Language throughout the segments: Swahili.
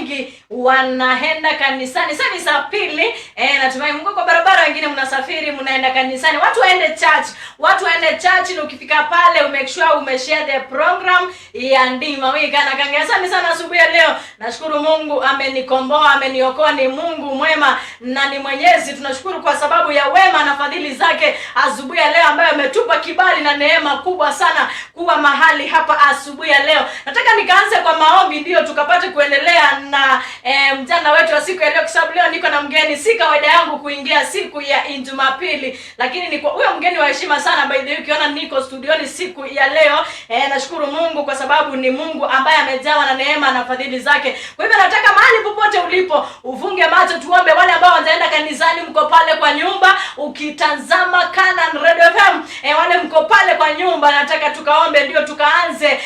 wengi wanaenda kanisani. Sasa ni saa pili, natumai mko kwa barabara, wengine mnasafiri mnaenda kanisani. Watu waende church, na ukifika pale make sure umeshare the program ya Dmawii kana kange. Asante sana asubuhi ya leo. Nashukuru Mungu amenikomboa, ameniokoa, ni Mungu mwema na ni Mwenyezi. Tunashukuru kwa sababu ya wema na fadhili zake asubuhi ya leo, ambaye ametupa kibali na neema kubwa sana kuwa mahali hapa asubuhi ya leo. Nataka nikaanze kwa maombi ndio tukapate kuendelea na mjana wetu wa siku ya leo, kwa sababu leo niko na mgeni. Si kawaida yangu kuingia siku ya Jumapili, lakini ni kwa huyo mgeni wa heshima sana. By the way, ukiona niko studioni siku ya leo, nashukuru Mungu kwa sababu ni Mungu ambaye amejawa na neema na fadhili zake. Kwa hivyo nataka mahali popote ulipo ufunge macho, tuombe. Wale ambao wanaenda kanisani, mko pale kwa nyumba ukitazama Canan Radio FM, wale mko pale kwa nyumba, nataka tukaombe ndio tukaanze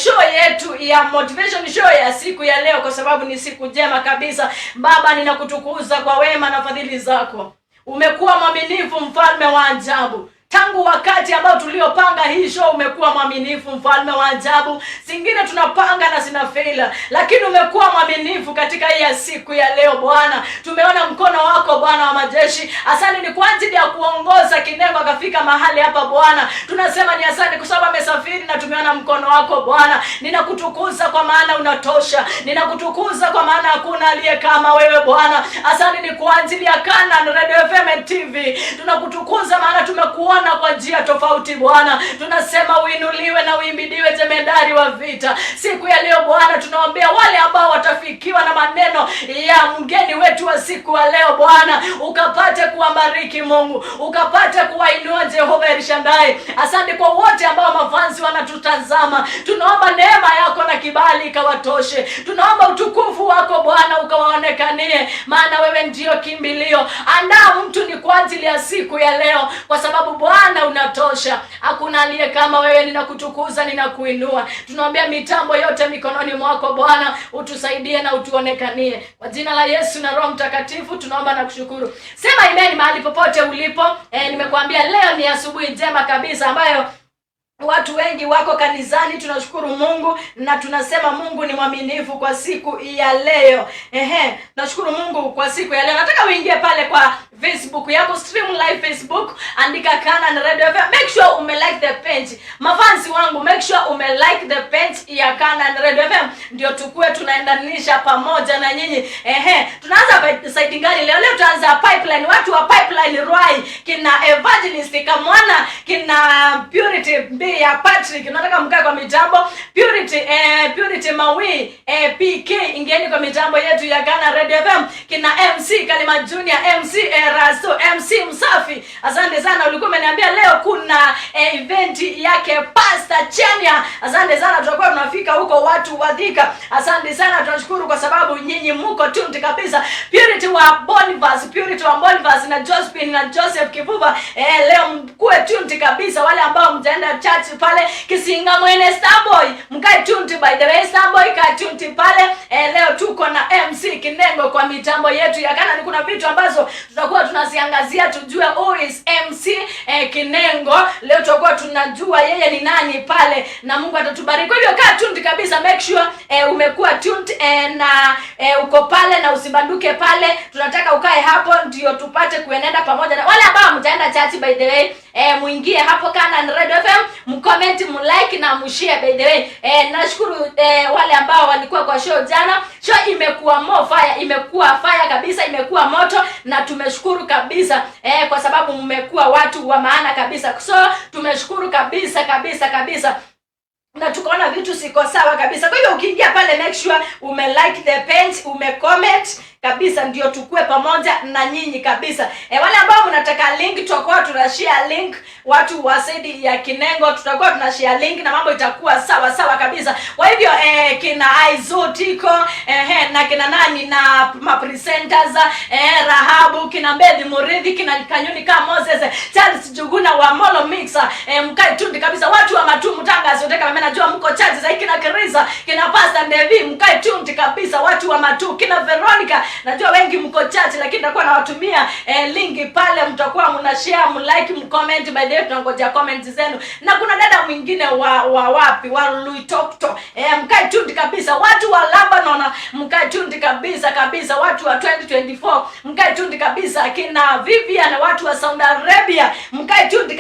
show yetu ya motivation show ya siku ya leo, kwa sababu ni siku njema kabisa. Baba, ninakutukuza kwa wema na fadhili zako. Umekuwa mwaminifu, mfalme wa ajabu. Tangu wakati ambao tuliopanga hii show umekuwa mwaminifu, mfalme wa ajabu. Zingine tunapanga na zina faila, lakini umekuwa mwaminifu katika hii siku ya leo Bwana. Tumeona mkono wako Bwana wa majeshi. Asante ni kwa ajili ya kuongoza Kinengo akafika mahali hapa Bwana. Tunasema ni asante kwa sababu amesafiri na tumeona mkono wako Bwana. Ninakutukuza kwa maana unatosha. Ninakutukuza kwa maana hakuna aliye kama wewe Bwana. Asante ni kwa ajili ya Canan Radio FM TV. Tunakutukuza maana tumekuona kwa njia tofauti Bwana. Tunasema uinuliwe na uimbidiwe jemedari wa vita. Siku ya leo Bwana tunaombea wale ambao watafikiwa na maneno ya mgeni wetu wa siku ya leo Bwana. Ukapate kuwabariki Mungu, ukapate kuwainua Jehova Elshadai. Asante kwa wote ambao mafansi wanatutazama. Tunaomba neema yako na kibali ikawatoshe. Tunaomba utukufu wako Bwana ukawaonekanie, maana wewe ndio kimbilio. Andaa mtu ni kwa ajili ya siku ya leo, kwa sababu Bwana unatosha. Hakuna aliye kama wewe. Ninakutukuza, ninakuinua. Tunaombea mitambo yote mikononi mwako Bwana, utusaidie na utuonekanie. Kwa jina la Yesu na Roho Mtakatifu tunaomba na kushukuru. Sema amen mahali popote ulipo. Nimekuambia leo ni asubuhi njema kabisa ambayo watu wengi wako kanisani. Tunashukuru Mungu na tunasema Mungu ni mwaminifu kwa siku ya leo. Nashukuru Mungu kwa siku ya leo. Nataka uingie pale kwa Facebook yako, stream live Facebook, andika Canan Radio FM. Make sure umelike the page. Mafansi wangu, make sure umelike the page ya Canan Radio FM, ndio tukue tunaendanisha pamoja na nyinyi. Tunaanza site gani leo? Leo tutaanza pipeline. Watu wa pipeline Ruai, kina Evangelist Kamwana, kina Purity ya Patrick, nataka mkae kwa mitambo. Purity Mawi, PK, ingeni kwa mitambo yetu ya Canan Radio FM. Kina MC Kalima Junior, MC Rasto, MC Msafi. Asante sana. Ulikuwa umeniambia leo kuna event yake Pastor Chenya. Asante sana, tutakuwa tunafika huko watu wadhika. Asante sana, tunashukuru kwa sababu nyinyi mko tunti kabisa. Purity wa Boniface na Josephine na Joseph Kivuva, leo mkue tunti kabisa. Wale ambao mtaenda church pale Kisinga Mwene Starboy, mkae tunti. By the way, Starboy kae tunti pale. Leo tuko na MC Kinengo kwa mitambo yetu ya Canan. Kuna vitu ambazo tutakuwa tunaziangazia, tujue who is MC Kinengo. Leo tutakuwa tunajua yeye ni nani pale, na Mungu atatubariki. Kwa hivyo kaa tunti kabisa. Make sure umekuwa tunti na uko pale na usibanduke pale. Tunataka ukae hapo ndio tupate kuenenda pamoja. Na wale ambao mtaenda church, by the way, muingie hapo Canan Radio FM, mcomment, mlike na mshare. By the way, nashukuru wale ambao walikuwa kwa show jana. Show imekuwa imekuwa fire kabisa, imekuwa moto, na tumeshukuru kabisa kwa sababu mmekuwa watu wa maana kabisa. So tumeshukuru kabisa na tukaona vitu siko sawa kabisa. Kwa hivyo ukiingia pale, make sure umelike the page, umecomment kabisa, ndio tukue pamoja na nyinyi kabisa. Wale ambao mnataka link, tutakuwa tunashare link. Watu wa Saidi ya Kinengo tutakuwa tunashare link na mambo itakuwa sawa kabisa. Kwa hivyo kina Aizotiko na kina nani na presenters Rahabu, kina Mbedi Muridhi, kina Kanyuni kama Moses, Charles Juguna wa Molo Mixer, mkae tundi kabisa. Watu wa Matumu Tanga zote kama najua mko chache za kina Kiriza, kina Pastor Devi, mkae tundi kabisa. Watu watu wa Matu, kina Veronica, najua wengi mko chache lakini nitakuwa nawatumia linki pale, mtakuwa mnashare, mlike, mcomment. By the way tunangoja comment zenu. Na kuna dada mwingine wa wapi wa Luitokto, mkae tuned kabisa. Watu wa Lebanon mkae tuned kabisa. Watu wa 2024 mkae tuned kabisa. Kina Vivian, watu wa Saudi Arabia mkae tuned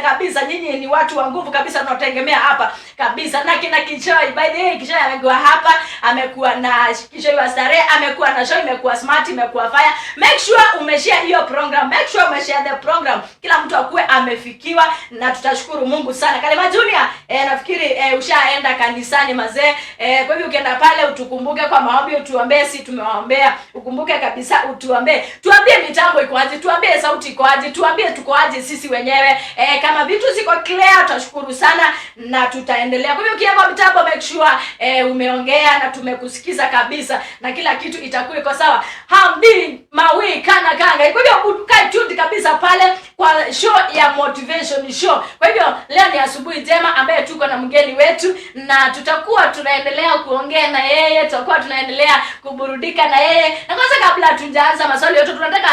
kabisa. Nyinyi ni watu wa nguvu kabisa, tunategemea hapa kabisa. Na kina Kichoi, by the way Kichoi amekuwa hapa, amekuwa na Kichoi wa Starehe, amekuwa na show, imekuwa smart, imekuwa fire. Make sure umeshare hiyo program, make sure umeshare the program, kila mtu akue amefikiwa, na tutashukuru Mungu sana. Kalema Junior, nafikiri ushaenda kanisani mazee. Kwa hivyo ukienda pale utukumbuke kwa maombi, utuombee. Si tumewaombea, ukumbuke kabisa, utuombee. Tuambie mitambo iko aje, tuambie sauti iko aje, tuambie tuko aje sisi wenyewe. Kama vitu ziko clear tutashukuru sana na tutaendelea. Kwa hivyo ukienda mitambo make sure umeongea na tumekusikiza kabisa, na kila kitu itakuwa iko sawa. Dmawii kana kanga. Kwa hivyo ukae tuned kabisa pale kwa show ya motivation show. Kwa hivyo leo ni asubuhi njema ambaye tuko na mgeni wetu, na tutakuwa tunaendelea kuongea na yeye, tutakuwa tunaendelea kuburudika na yeye. Na kwanza kabla tujaanza maswali yote, tunataka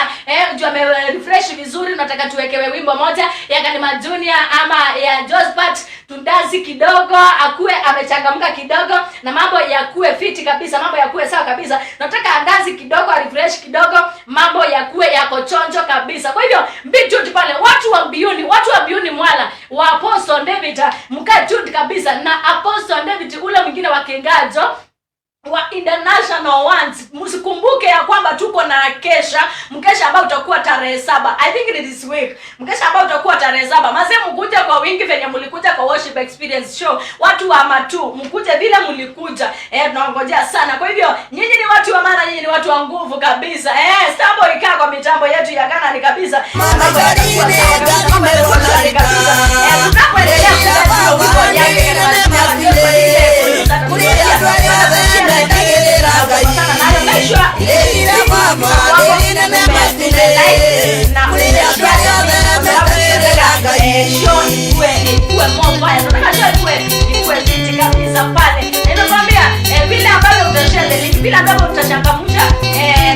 ujue refresh vizuri, tunataka tuwekewe wimbo moja ya Kalema Junior ama ya Josephat, tundazi kidogo, akue amechangamka kidogo na mambo yakuwe fiti kabisa, mambo yakuwe sawa kabisa. Nataka andazi kidogo, refresh kidogo, mambo yakuwe yako chonjo kabisa. Kwa hivyo mbitu pale, watu wa Mbiyuni Mwala wa Apostle David mkae tuned kabisa, na Apostle David ule mwingine wa Kingajo wa international ones. Msikumbuke ya kwamba tuko na mkesha ambao utakuwa tarehe 7. I think it is week. Mkesha ambao utakuwa tarehe 7. Mazee mkuje kwa wingi venye mlikuja kwa worship experience show. Watu wa Matu, mkuje vile mlikuja. Tunangojea sana. Kwa hivyo nyinyi ni watu wa maana, nyinyi ni watu wa nguvu kabisa. Stambo ikaa kwa mitambo yetu ya Ghana ni kabisa. Tunapoendelea vile ambavyo utashare the link, vile ambavyo utachangamsha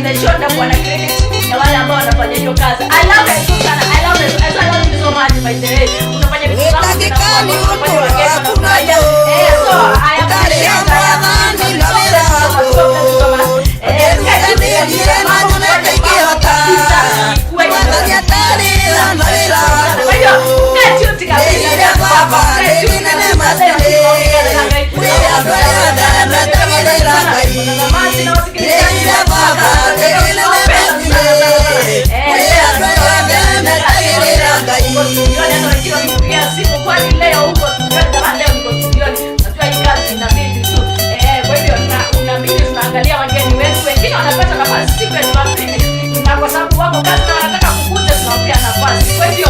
the show na kuwa na credit na wale ambao wanafanya hiyo kazi. I love it sana, I love it so much by the way. Unafanya vitu zangu na unafanya wagezo na unafanya so I am tunaangalia wageni wetu, wengine wanapata nafasi siku ya Jumapili, na kwa sababu wako kazi na wanataka kukuja, tunawapea nafasi. Kwa hivyo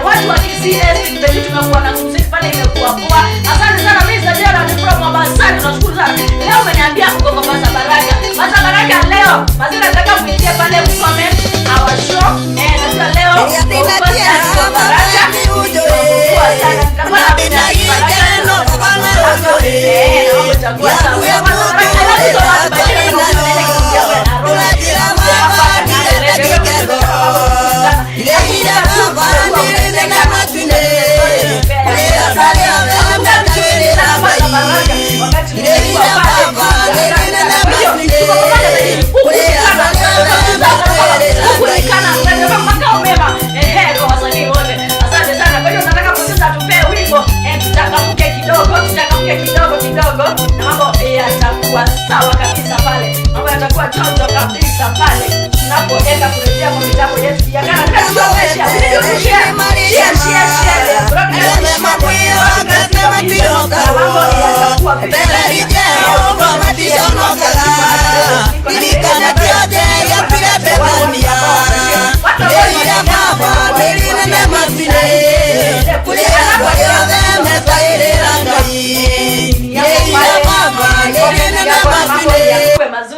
watu wa KCS ndio tunakuwa na muziki pale, imekuwa poa. Asante sana Mr. Gerald from Mombasa, tunashukuru sana. Leo umeniambia uko kwa Baraka leo. Basi nataka muingie pale comment our show. Na leo uko kwa Baraka. Kwa sana tutakuwa na kidogo na mambo yatakuwa sawa kabisa pale. Mambo yatakuwa chonjo kabisa pale tunapoenda kurejea kwa mitambo yetu ya Ghana. Mambo yatakuwa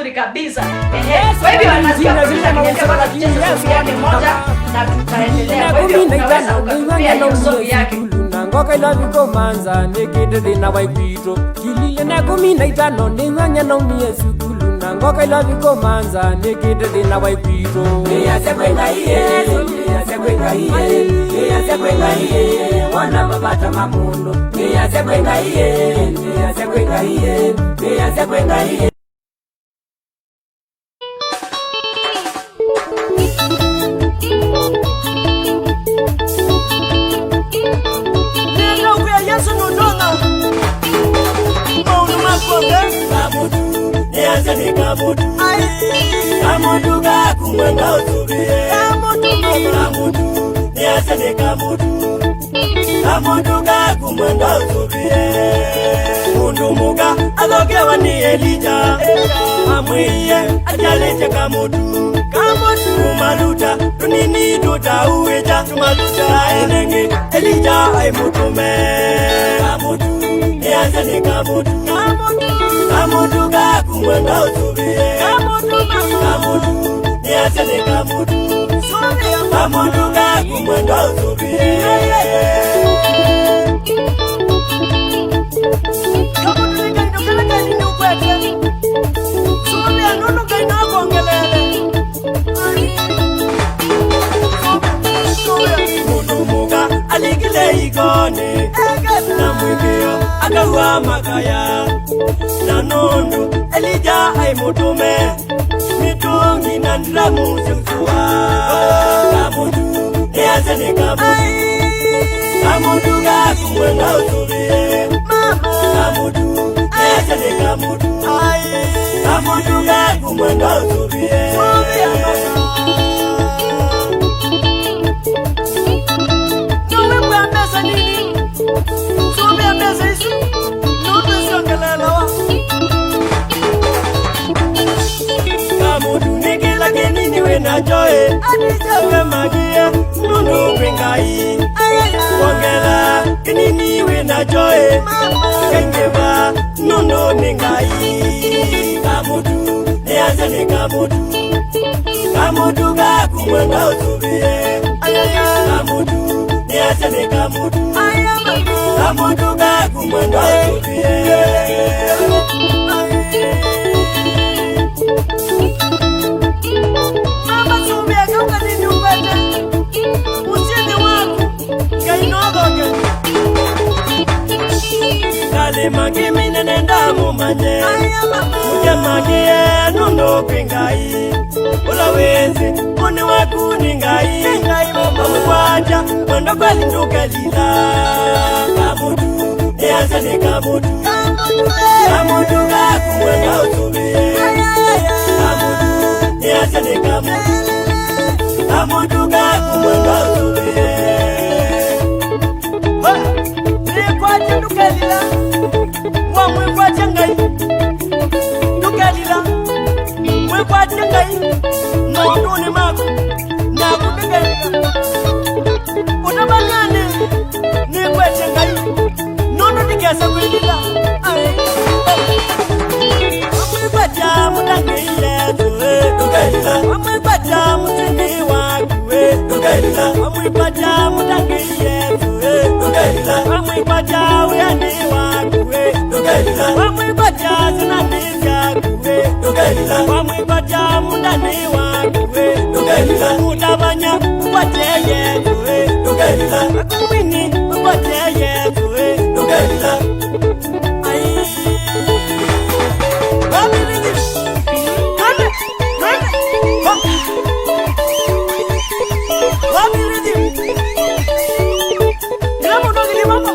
vizuri kabisa. Kwa hivyo anasikia kwa kucheza song yake moja na tutaendelea. Kwa hivyo unaweza ukakupia hiyo song yake. Ngoka ila viko manza nekete dina waipito kilile na 15 ndinganya na umie sukulu na ngoka ila viko manza nekete dina waipito ya sekwenga iye wana babata mamundo ya sekwenga iye Kamudu ga kumwenda utubie Kamudu ga kumwenda utubie Mundu muga alogewa ni Elija Amwiye ajaleche kamudu Tumaluta tunini tuta uweja Tumaluta enenge Elija aimutume Kamudu Kamudu ga kumwenda utubie Kamudu ga kumwenda utubie Mundu muga aligile igone na mwigio akawa magaya na nondo Elija aimutume mitungi na ndamu zimtua Kamudu ga kumwenda utubie Kamudu ga kumwenda utubie Kamudu nikila kenini wena joe Adijawe magia nunu pingai Wangela kenini wena joe Kengeba nunu ningai Kamudu Kamudu ga kumwenda utubie Kamudu ga kumwenda utubie Magimi nenda mumanye Muja magie nundo pingai Ulawezi muni wakuni ngai Mwaja mwendo kwa linduka lila Kamudu Kamudu ga kumwenda utubie Kamudu ga kumwenda utubie Nikwaje nduka lila Mwekwaje ngai Nukalila Mwekwaje ngai Mwekuni mako Nakudegalila Utabanyane Nikwaje ngai Nono nikesa kulila Mwekwaja mutange yetu Nukalila Mwekwaja mutini wakuwe Nukalila Mwekwaja mutange yetu Nukalila Mwekwaja uyani wakuwe Wamwipaja zinandika kuwe Wamwipaja mundani wakuwe Mutabanya uwateye kuwe Wakumini uwateye kuwe Ayi Wamirizi Kande Wamirizi Ilamu dogili mama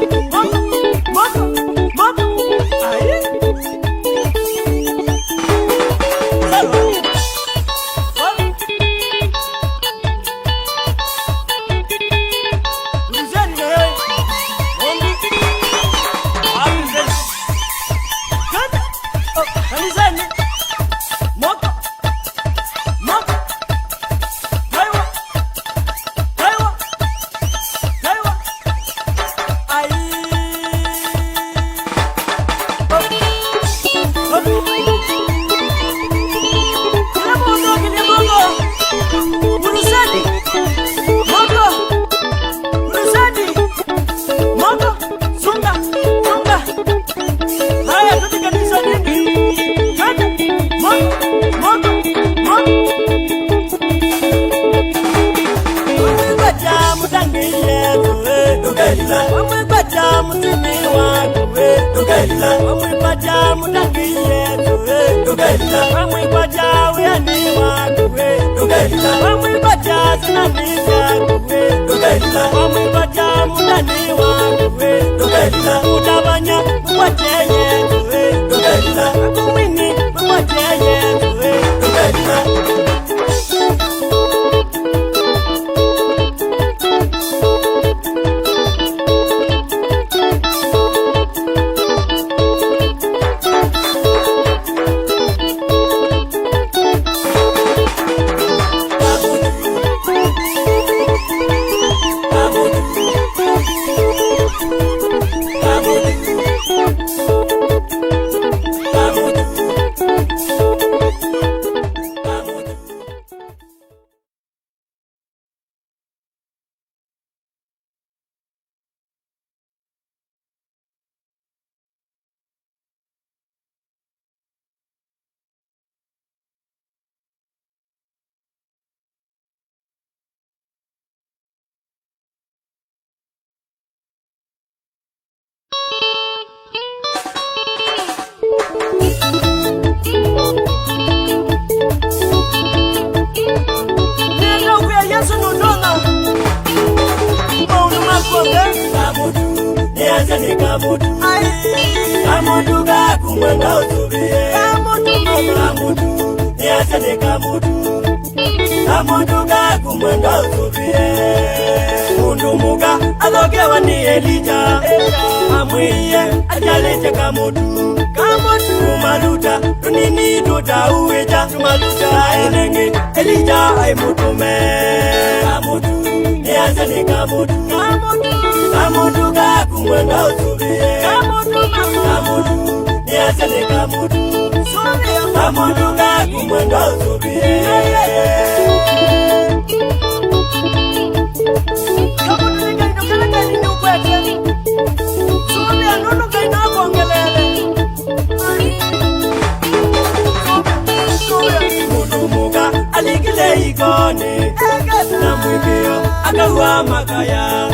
Dugela Wamwe kwa jawe ni wakuwe Dugela Wamwe kwa jazi na nijakuwe Dugela Wamwe kwa jamu na ni wakuwe Dugela Udabanya mwacheye tuwe Dugela Kumini mwacheye tuwe Dugela Kamudu ga kumanga utubiye Kamudu niasane Kamudu ga kumanga utubiye Mundu muga alogewa ni Elija Amwiye ajaleche Kamudu Tumaluta tunini tuta uweja Tumaluta enenge Elija aimutume Kamudu niasane Kamudu ga kumanga utubiye Kamudu niasane Kamudu ga kumanga utubiye Kamudu nikanokana ni ukwete Sumi anono kaina kongelele Mundu muga aligile igone Na mwingio agawa magaya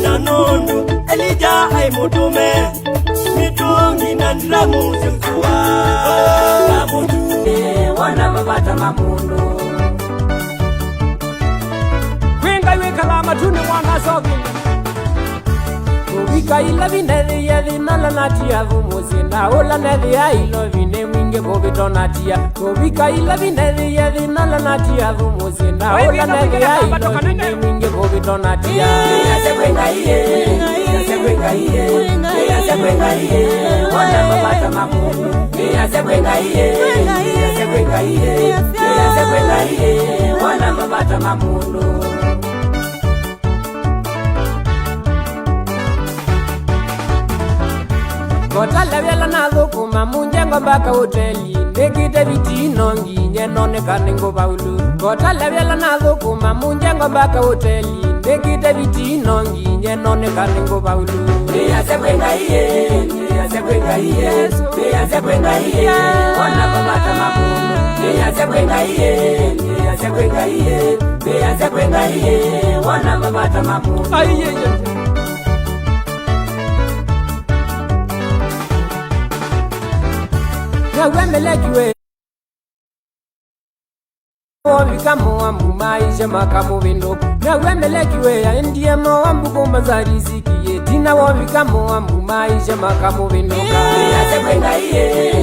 Na nondo Elija aimutume Mitungi na ndramu zimkuwa Kamudu wana mabata mamundu Kwenga ywe kalama tuni mwana sogi Kubika ila vinedhi yedhi nala natia vumuzi Na ula nedhi ya ilo vine mwinge kubito natia Kubika ila vinedhi yedhi nala natia vumuzi Na ula nedhi ya ilo vine mwinge kubito natia Yase kwenga iye Wana mabata mamundu Yase kwenga iye Wana mabata mamundu Kota levela na dhukuma munjengo mbaka hoteli Nekite vitino nginye none Kinengo baulu Kota levela na dhukuma munjengo mbaka hoteli Nekite vitino nginye none Kinengo baulu Yase kwenga iye Wana mabata mamundu Yase kwenga iye Wana mabata mamundu Wemelekiwe Wabika mwambu maisha makamu vindo Wemelekiwe ya ndiye mwambu kumbaza riziki Tina wabika mwambu maisha makamu vindo Yase kwenga iye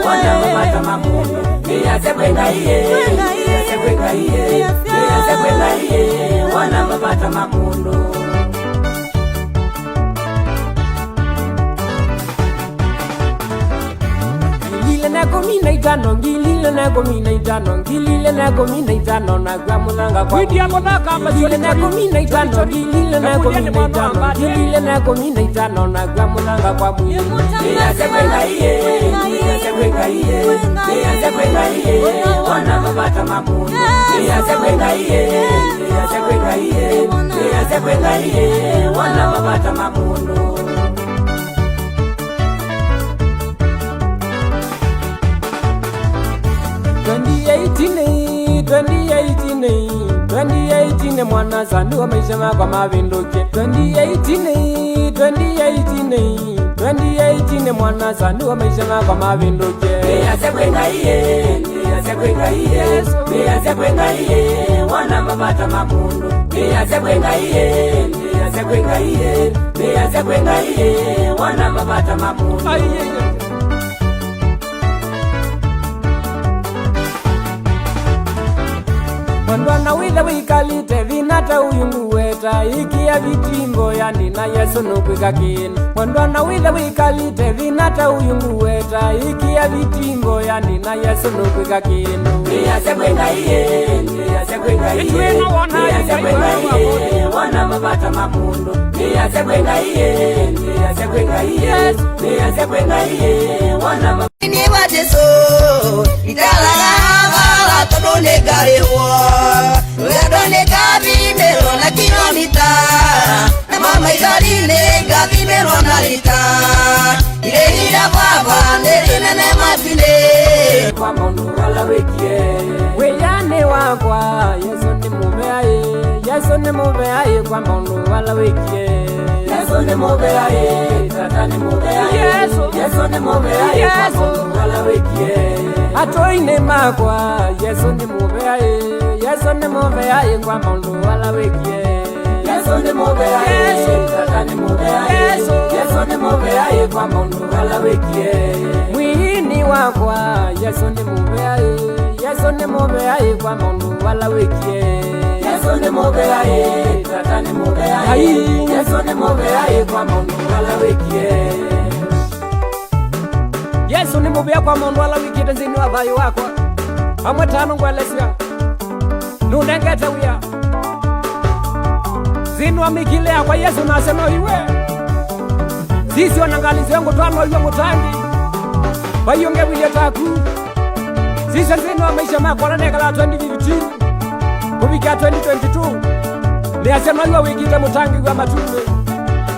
Wana mabata mamundu Yase kwenga iye Wana mabata mamundu Ngilile na komina itano na kwa mulanga kwa Widi yako na kamba Ngilile na komina itano na kwa mulanga kwa mwili Yase kwenga iye Wana mabata mamundu Yase kwenga iye Wana mabata mamundu 2018 mwana sandu wa maisha makwa mavinduke 2018 2018 mwana sandu wa maisha ngako mavinduke. Niase kwenga iye, niase kwenga iye, niase kwenga iye, wana mabata mamundu. Niase kwenga iye, niase kwenga iye, niase kwenga iye, wana mabata mamundu. Mwandwana wile wikalite vinata uyungu weta ikia vitimbo yani na Yesu nukwika kina. Mwandwana wile wikalite vinata uyungu weta ikia vitimbo yani na Yesu nukwika kina. Niase kwenga iye, niase kwenga iye, niase kwenga iye, wana mabata mamundu. Niase kwenga iye, niase kwenga iye, niase kwenga iye, wana mabata. Ni wateso italaga todone garewa todone gabimero na kilomita na mama izaline gabimero na lita ile ila baba nere na mafile kwa mundu wala wekie weyane wakwa Yesu ni mubeaye, Yesu ni mubeaye kwa mundu wala wekie. Yesu ni mubeaye, tata ni mubeaye, Yesu ni mubeaye kwa mundu wala wekie. Atoine makwa Yesu ni mubeaye, Yesu ni mubeaye kwa mundu wala wekie. Yesu ni mubeaye, tata ni mubeaye, Yesu ni mubeaye kwa mundu wala wekie. Mwini wakwa Yesu ni mubeaye, Yesu ni mubeaye kwa mundu wala wekie. Yesu ni mubeaye, tata ni mubeaye, Yesu ni mubeaye kwa mundu wala wekie. Yesu ni mubea kwa mundu wala wikite nzini wa vayu wakwa amwe tano ngwelesya nundengete uya zinu wa mikile yakwa Yesu nasema iwe sisi wanangalizi wengu twano iwe mutangi bayunge wile taku sisi nzini wa maisha mako nanekala 2015 kubikia 2022 niasema iwe wikite mutangi wa matumbe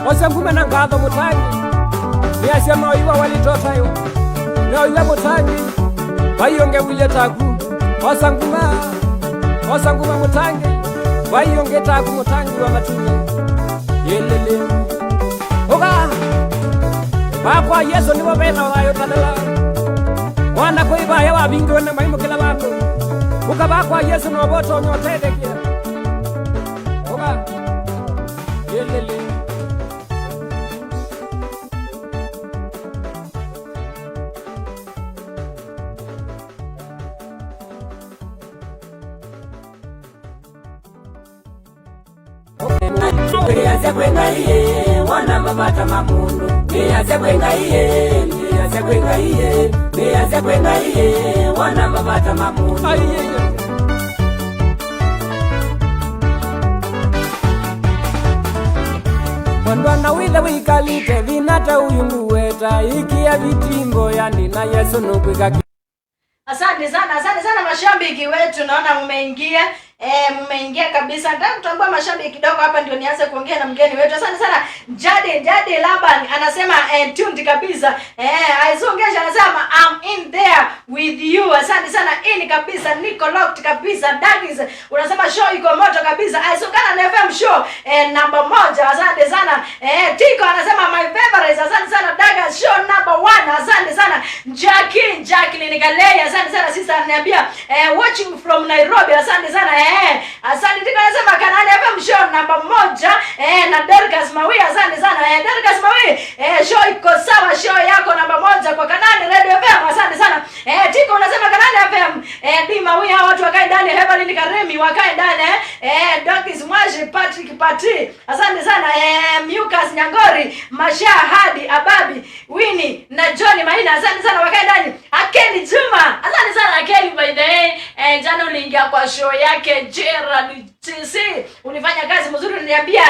ose ngume na ngatho mutangi niasema iwe walitota iwe leo ile mutangi bayonge wile taku osanguma mutangi bayonge taku mutangi wa matunge yelele oga bakwa Yesu nibo bena wayo tadala wana koiba ya wabingo na maimo kila bantu ukabakwa Yesu no boto nyotede kia oga yelele Niase kwenga iye, wana mabata mamundu. Niase kwenga iye, niase kwenga iye, niase kwenga iye, wana mabata mamundu. Mwandwana wile wikalite vinata uyungu weta ikia vitimbo yani na Yesu nukwika. Asante sana mashabiki wetu, naona mmeingia mmeingia kabisa. Nataka kutambua mashabiki kidogo hapa ndio nianze kuongea na mgeni wetu. Asante sana Jadi Laban anasema tuned kabisa. Aizongesha anasema I'm in there with you. Asante sana in kabisa, niko locked kabisa. Dagis unasema show iko moto kabisa. Aizongana na FM show number 1. Asante sana. Tiko anasema my favorite. Asante sana Dagas show number 1. Asante sana Jackie Nikalei. Asante sana sister ananiambia watching from Nairobi. Asante sana asante. Tiko anasema Kanani FM show number 1 na Dmawii. Asante sana Dmawii. Show iko sawa, show yako namba 1 kwa Kanani Radio FM. Asante sana Tiko unasema Kanani FM Dmawii, hao watu wakae ndani. Heavenly Karemi wakae ndani Dokis Mwaji Patrick Pati. Asante sana Mukas Nyangori Masha Hadi Ababi Winnie na Johnny Maina. Asante sana wakae ndani. Akeli Juma. Asante sana Akeli, by the way jana uliingia kwa show yake Gerald TC, ulifanya kazi mzuri, unaniambia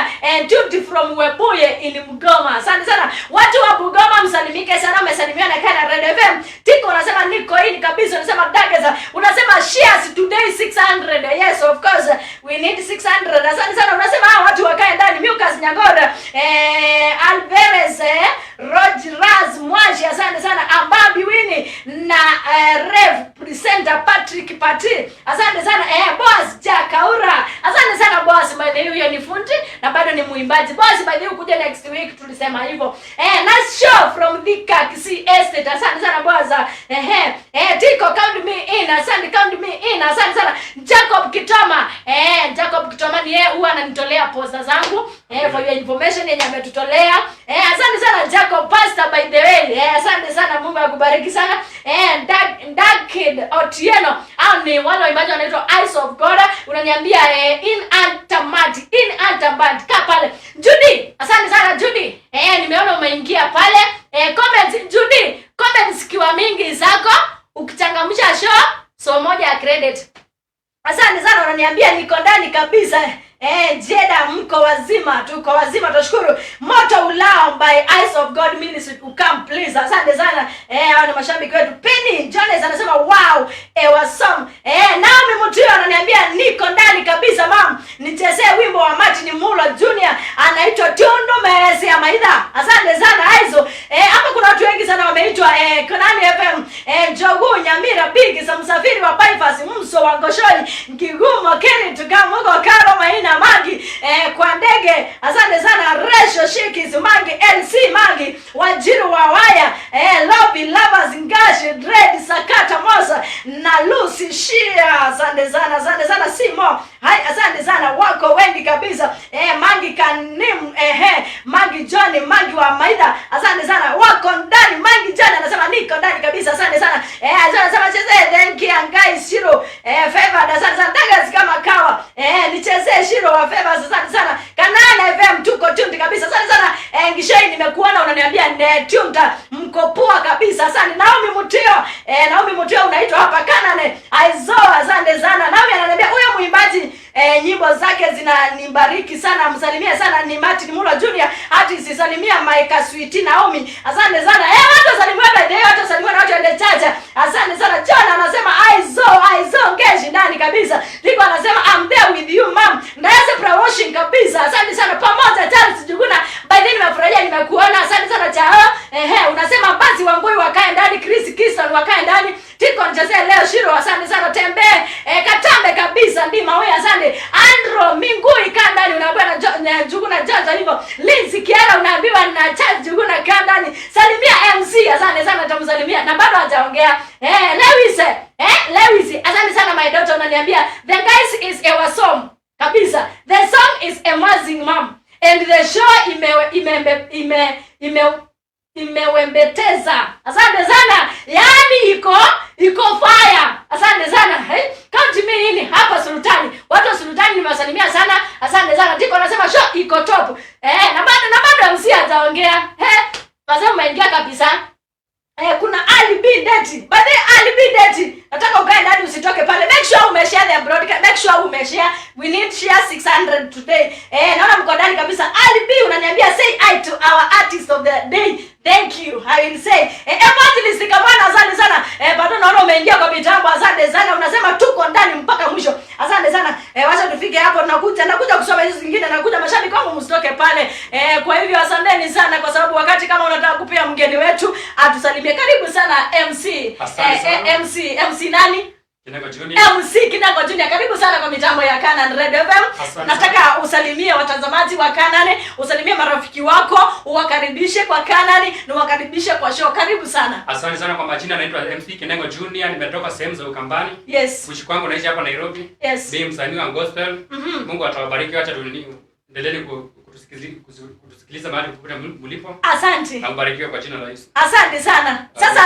duty from Webuye ilimgoma. Asante sana watu wa Bugoma, msalimike sana, mmesalimiana kana Radio FM. Tiko unasema niko in kabisa, unasema Dageza, unasema shares today 600. Yes of course we need 600. Asante sana, unasema watu wakae ndani. Mukas Nyangoda Alvarez Rogers Mwaji. Asante sana Ababi Winnie na Rev presenter Patrick Pati. Asante sana boss Jakaura. Asante sana boss, my name huyo ni fundi na bado ni muimbaji. Boss by the way kuja next week tulisema hivyo. Nice show from the Kakisi Estate. Asante sana boss. Tiko count me in. Asante count me in. Asante sana Jacob Kitoma. Jacob Kitoma ni yeye huwa ananitolea posta zangu. For your information yenye ametutolea. Asante sana Jacob Pastor by the way. Asante sana, Mungu akubariki sana. That kid Otieno au ni wale waimbaji wanaitwa Eyes of God. Unaniambia in Antamati ka pale. Judy, asante sana Judy. Nimeona umeingia pale. Comments Judy, comments kiwa mingi zako ukichangamsha show so moja ya credit. Asante sana, unaniambia niko ndani kabisa. Jeda mko wazima, tuko wazima, tunashukuru. Moto ulao by Eyes of God Ministry to come please. Asante sana. Hao ni mashabiki wetu. Penny Jones anasema wow, awesome. Naomi Mutio ananiambia niko ndani kabisa mam. Nichezee wimbo wa Martin Mulo Junior anaitwa Tundu Merezi ya Maidha. Asante sana hizo. Hapa kuna watu wengi sana wameitwa Konani FM, Jogu Nyamira Big za msafiri wa bypass Mso wa Ngoshoi Kigumo Keri tukamuko Karo Maina Magi kwa ndege. Asante sana Resho Shikis Magi LC Magi Wajiru wa Waya Lobby Lovers Ngashi Dread Sakata Mosa na Lucy Shia. Asante sana Simo. Hai, asante sana, wako wengi kabisa. Magi Kanim Magi Johnny Magi wa Maida. Asante sana, wako ndani. Magi Johnny anasema niko ndani kabisa. Asante sana. Anasema cheze thank you guys Shiro. Favor asante sana. Dagas kama kawa. Nichezee Shiro wa Favor. Asante sana. Kanana FM tuko tunti kabisa. Asante sana. Ngishai nimekuona unaniambia tunta mko poa kabisa. Asante Naomi Mutio. Naomi Mutio unaitwa hapa Kanane. Aizo asante sana. Naomi ananiambia huyo muimbaji nyimbo zake zinanibariki sana. Msalimia sana ni Martin Mulo Junior. Hati sisalimia Maika Sweetie Naomi. Asante sana. Watu wasalimia by the way, watu wasalimia na watu wende chacha. Asante sana. John anasema aizo ngeji ndani kabisa. Liko anasema I'm there with you mom. Ndaanza promotion kabisa. Asante sana pamoja Charles Juguna. By the way nimefurahia nimekuona. Asante sana Chao. Unasema basi Wangui wakae ndani, Chris Kiston wakae ndani. Tiko nichezee leo Shiro. Asante sana Tembe. Katambe kabisa Dmawii. Asante Andro Mingui kandani unaambiwa na Juguna Jaja hivyo. Lindsay Kiara unaambiwa na Charles Juguna kandani. Salimia MC. Asante sana tamsalimia na bado hajaongea. Lewis. Asante sana my daughter unaniambia the guys is awesome kabisa. The song is amazing mom. And the show imewembeteza. Asante sana. Yaani iko fire. Asante sana. Count me in hapa Sultani. Watu wa Sultani nimewasalimia sana. Asante sana. Tiko anasema show iko top. Na bado MC ataongea. Wasema umeingia kabisa. Kuna Ali B Deti. Baada ya Ali B Deti, nataka ukae ndani usitoke pale. Make sure umeshare the broadcast. Make sure umeshare. We need share 600 today. Naona mko ndani kabisa. Ali B unaniambia say hi to our artist of the day. Thank you. I will say. Evangelist Kamana asante sana. Bado naona umeingia kwa mitambo. Asante sana. Unasema tuko ndani mpaka mwisho. Asante sana. Wacha tufike hapo, nakuja kusoma hizo zingine, nakuja mashabiki wangu msitoke pale. Kwa hivyo asanteni sana kwa sababu wakati kama unataka kupia mgeni wetu atusalimie. Karibu sana MC. MC nani? Kinengo Junior. MC Kinengo Junior. Karibu sana kwa mitambo ya Canan Red FM. Nataka usalimie watazamaji wa Canan, usalimie marafiki wako, uwakaribishe kwa Canan na uwakaribishe kwa show. Karibu sana. Asante sana kwa majina, naitwa MC Kinengo Junior, nimetoka sehemu za Ukambani. Yes. Kuishi kwangu naishi hapa Nairobi. Yes. Mimi msanii wa gospel. Mungu atawabariki, acha endeleni kutusikiliza mahali popote mlipo. Asante. Ambarikiwe kwa jina la Yesu. Asante sana. Sasa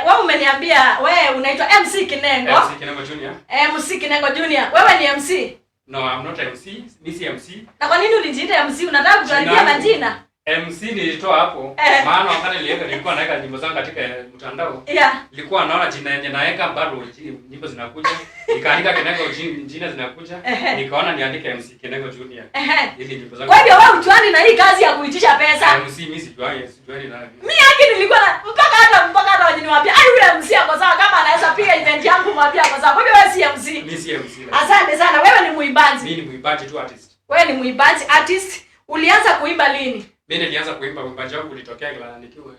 wewe umeniambia wewe unaitwa MC Kinengo. MC Kinengo Junior. MC Kinengo Junior. Wewe ni MC? No, I'm not MC. Mimi si MC. Na kwa nini ulijiita MC? Unataka kutuambia majina? MC nilitoa hapo maana wakati nilikuwa naweka nyimbo zangu katika mtandao. Nilikuwa naona jina yenye naweka bado nyimbo zinakuja. Nikaandika Kinengo jina zinakuja. Nikaona niandike MC Kinengo Junior. Ili nyimbo zangu. Kwa hivyo wewe ujuani na hii kazi ya kuitisha pesa? MC mimi sijuani na. Mimi yake nilikuwa mpaka hata wajiniwaambia ai yule MC ako sawa, kama anaweza piga event yangu mwambie ako sawa. Kwa hivyo wewe si MC. Mimi si MC. Asante sana. Wewe ni muimbaji. Mimi ni muimbaji tu artist. Wewe ni muimbaji artist. Ulianza kuimba lini? Mimi nilianza kuimba uimbaji wangu ulitokea nikiwa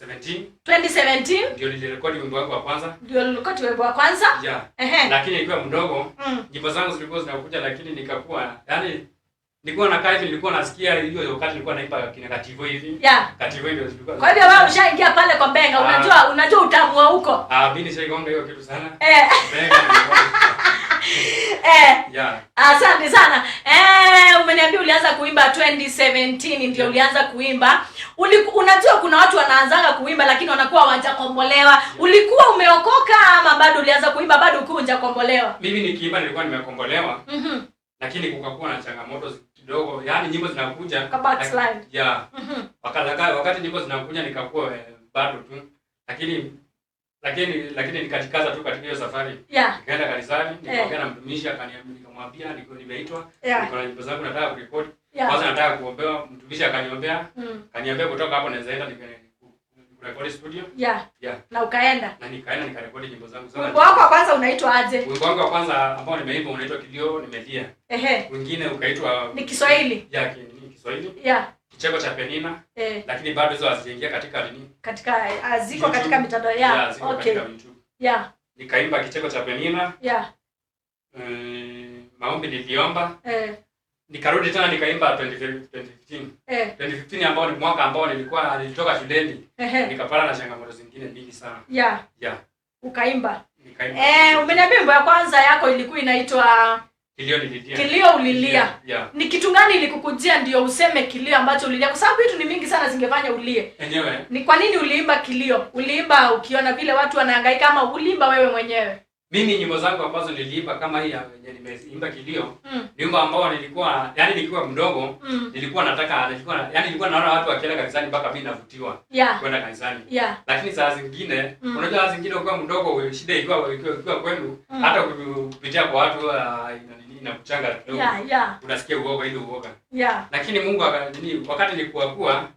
2017 ndio nilirekodi wimbo wangu wa kwanza. Yeah. Lakini nikiwa mdogo nyimbo zangu zilikuwa zinakuja, lakini nikakuwa yani Nilikuwa nakaa hivi, nilikuwa nasikia hiyo wakati nilikuwa naimba kativo hivi. Yeah. Kativo ndio zilikuwa. Kwa hivyo wewe ushaingia pale kwa benga, unajua utamu wa huko. Mimi nishagonga hiyo kitu sana. Benga. Yeah. Asante sana. Umeniambia ulianza kuimba 2017 ndio ulianza kuimba. Unajua kuna watu wanaanzaga kuimba lakini wanakuwa hawajakombolewa. Ulikuwa umeokoka ama bado ulianza kuimba bado ukiwa hujakombolewa? Mimi nikiimba nilikuwa nimekombolewa. Lakini kukakuwa na changamoto kidogo. Yaani nyimbo zinakuja backslide. Yeah. Wakati nyimbo zinakuja nikakuwa bado tu. Lakini nikajikaza tu katika hiyo safari. Yeah. Nikaenda kanisani, nikaongea na mtumishi nikamwambia nimeitwa, niko na nyimbo zangu nataka kurekodi. Kwanza nataka kuombewa, mtumishi akaniombea. Kaniambia kutoka hapo naweza enda nikarekodi studio. Yeah. Yeah. Na ukaenda? Na nikaenda nikarekodi nyimbo zangu. Wimbo wako wa kwanza unaitwa aje? Wimbo wangu wa kwanza ambao nimeimba unaitwa Kilio Nimelia. Mwingine ukaitwa ni Kiswahili. Yeah, ni Kiswahili. Yeah. Kicheko cha Penina. Lakini bado hizo hazijaingia katika nini? Katika aziko katika mitandao ya. Yeah, okay. Yeah. Nikaimba Kicheko cha Penina. Yeah. Maombi niliomba. Nikarudi tena nikaimba 2015. 2015 ambao ni mwaka ambao nilitoka shuleni. Nikapata na changamoto zingine nyingi sana. Yeah. Yeah. Ukaimba. Nikaimba. Umeniambia wimbo ya kwanza yako ilikuwa inaitwa Kilio Ulilia. Yeah. Ni kitu gani ilikukujia ndio useme kilio ambacho ulilia? Kwa sababu vitu ni mingi sana zingefanya ulie. Enyewe. Ni kwa nini uliimba kilio? Uliimba ukiona vile watu wanahangaika ama uliimba wewe mwenyewe? Mimi nyimbo zangu ambazo niliimba kama hii yenye nimeimba Kilio, nyimbo ambao nikiwa mdogo, nilikuwa naona watu wakienda kanisani mpaka mimi navutiwa kwenda kanisani. Yeah. Lakini saa zingine, unajua saa zingine ukiwa mdogo shida ikiwa kwenu, hata kupitia kwa watu inakuchanga kidogo. Yeah. Unasikia uoga ile uoga. Yeah. Lakini Mungu wakati nilikuwa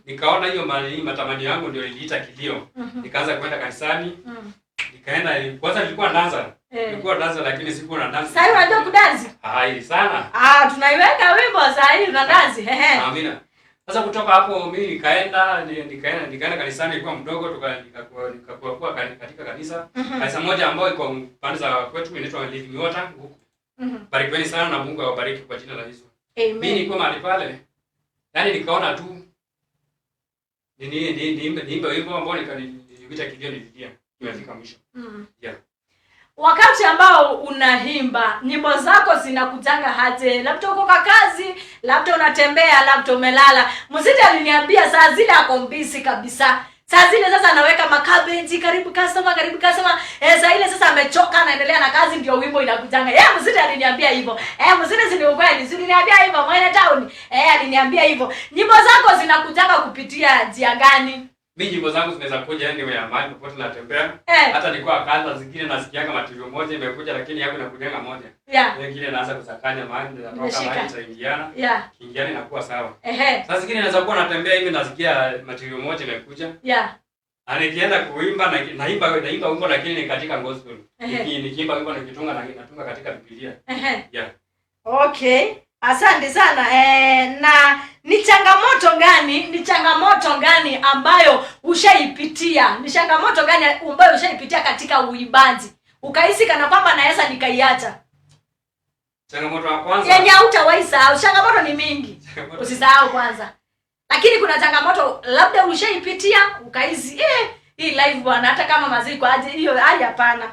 nikaona hiyo matamanio yangu ndio iliita Kilio. Nikaanza kwenda kanisani. Nikaenda kwanza nilikuwa danza. Nilikuwa danza lakini sikuwa na dansi. Sasa unajua kudansi? Hai sana. Tunaiweka wimbo sasa hivi na dansi. Amina. Sasa kutoka hapo mimi nikaenda kanisani nilikuwa mdogo nikakuwa katika kanisa. Kanisa moja ambayo iko pande za kwetu inaitwa Living Water huko. Barikiweni sana na Mungu awabariki kwa jina la Yesu. Amen. Mimi nilikuwa mahali pale. Yaani nikaona tu niimbe wimbo ambao nikaita Kilio Nimelia. Imefika mwisho. Yeah. Wakati ambao unaimba, nyimbo zako zinakujanga haje? Labda uko kwa kazi, labda unatembea, labda umelala. Mzidi aliniambia saa zile ako mbisi kabisa. Saa zile sasa anaweka makabeji, karibu customer. Saa ile sasa amechoka anaendelea na kazi ndio wimbo inakujanga. Mzidi aliniambia hivyo. Mzidi si ni ukweli, si aliniambia hivyo Mwene Town. Aliniambia hivyo. Nyimbo zako zinakujanga kupitia njia gani? Mimi nyimbo zangu zinaweza kuja anywhere ya mahali popote natembea. Hata nilikuwa kaza zingine nasikianga material moja imekuja lakini yangu inakujanga moja. Yeah. Nyingine naanza kusakanya mahali natoka mahali itaingiana. Yeah. Kiingiana inakuwa sawa. Sasa zingine naweza kuwa natembea hivi nasikia material moja imekuja. Yeah. Nikienda kuimba naimba wimbo lakini ni katika gospel. Nikiimba wimbo natunga katika Biblia. Yeah. Okay. Asante sana. Na ni changamoto gani ambayo ushaipitia? Ni changamoto gani ambayo ushaipitia katika uimbaji? Ukahisi kana kwamba naweza nikaiacha? Changamoto ya kwanza. Yenye hutawahi sahau. Changamoto ni mingi. Usisahau kwanza. Lakini kuna changamoto labda ushaipitia ukahisi hii live bwana hata kama maziko aje hiyo hali hapana.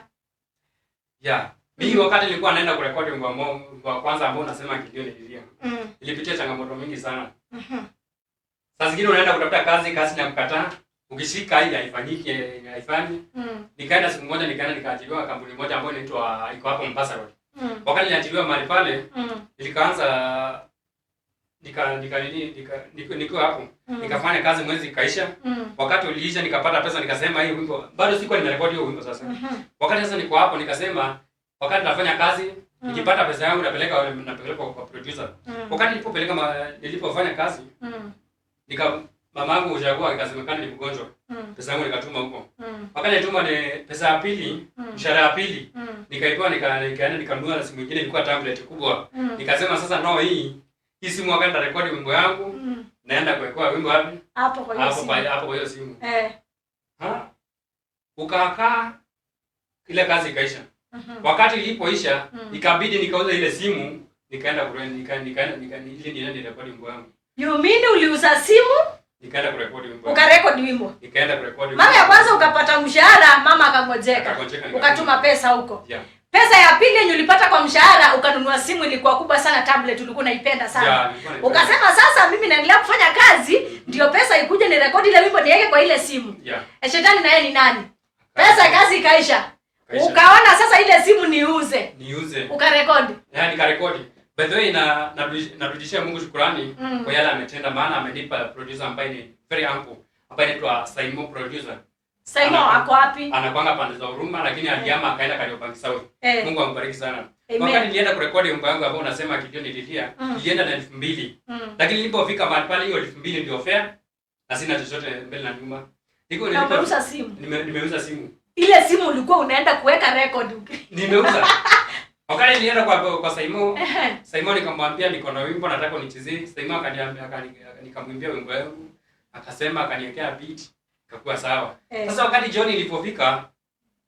Yeah. Mimi wakati nilikuwa naenda kurekodi wimbo wa kwanza ambao unasema Kilio Nimelia. Nilipitia changamoto mingi sana. Saa zingine unaenda kutafuta kazi na kukataa. Ukishika hii haifanyi. Nikaenda siku moja nikaajiriwa kampuni moja ambayo inaitwa iko hapo Mombasa Road. Wakati niliajiriwa mahali pale, nikaanza niko hapo. Nikafanya kazi mwezi kaisha. Wakati uliisha nikapata pesa nikasema hii wimbo bado sikuwa nimerekodi hiyo wimbo sasa. Wakati sasa niko hapo nikasema wakati nafanya kazi nikipata pesa yangu napeleka kwa producer. Wakati nilipofanya kazi mamangu ushagua ikasemekana ni mgonjwa. Pesa yangu nikatuma huko. Wakati nituma ni pesa ya pili, mshahara ya pili. Nikaipewa nikaenda nikanunua simu nyingine ilikuwa tablet kubwa. Nikasema sasa hii simu wakati nitarekodi wimbo yangu naenda kuweka wimbo wapi? Hapo kwa hiyo simu. Hapo kwa hiyo simu. Ukakaa ile kazi ikaisha. Wakati ilipoisha ikabidi nikauza ile simu Nikaenda ili niende rekodi wimbo wangu. You mean uliuza simu? Nikaenda kurekodi wimbo. Ukarekodi wimbo. Nikaenda kurekodi wimbo. Mara ya kwanza ukapata mshahara, mama akangojeka. Ukatuma pesa huko. Yeah. Pesa ya pili yenye ulipata kwa mshahara ukanunua simu, ilikuwa kubwa sana, tablet ulikuwa unaipenda sana. Yeah, ukasema sasa mimi naendelea kufanya kazi ndio pesa ikuje ni rekodi ile wimbo niweke kwa ile simu. Yeah. Shetani na yeye ni nani? Pesa kazi ikaisha. Ukaona sasa ile simu niuze. Ukarekodi. Yeah, nikarekodi. By the way narudishia Mungu shukrani kwa yale ametenda, maana amenipa producer ambaye ni very humble, ambaye anaitwa Saimo producer. Saimo ako wapi? Anakuanga pande za Huruma lakini alihama akaenda Kariobangi South. Mungu ambariki sana. Amen. Wakati nilienda kurekodi wimbo wangu ambao unasema Kidio nililia, nilienda na 2000. Lakini nilipofika mahali pale hiyo 2000 ndio fare na sina chochote mbele na nyuma. Nimeuza simu. Nimeuza simu. Ile simu ulikuwa unaenda kuweka record. Nimeuza. Wakati nilienda kwa Saimo nikamwambia niko na wimbo nataka unichezee. Saimo akaniambia nikamwimbia wimbo wangu. Akasema akaniwekea beat. Ikakuwa sawa. Sasa wakati John ilipofika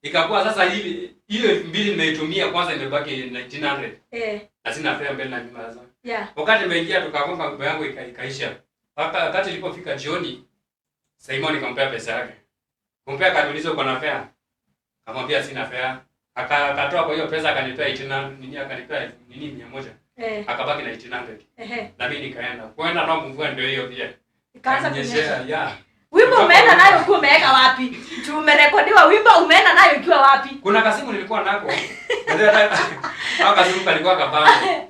ikakuwa sasa hivi hiyo 2000 nimeitumia kwanza imebaki 1900. Na sina fare mbele na nyuma sasa. Yeah. Wakati nimeingia tukagonga wimbo yangu ikaisha. Wakati ilipofika jioni Simon nikampea pesa yake. Kumpea kaniuliza uko na fare? Akamwambia sina fare. Akatoa kwa hiyo pesa akanipea 18 akanipea 100. Akabaki na 1800. Na mimi nikaenda. Kwenda na mvua ndio hiyo pia. Ikaanza kunyesha. Yeah. Wimbo umeenda nayo ukiwa umeweka wapi? Tumerekodiwa wimbo umeenda nayo ukiwa wapi? Kuna kasimu nilikuwa nako. Au kasimu kalikuwa kabambe.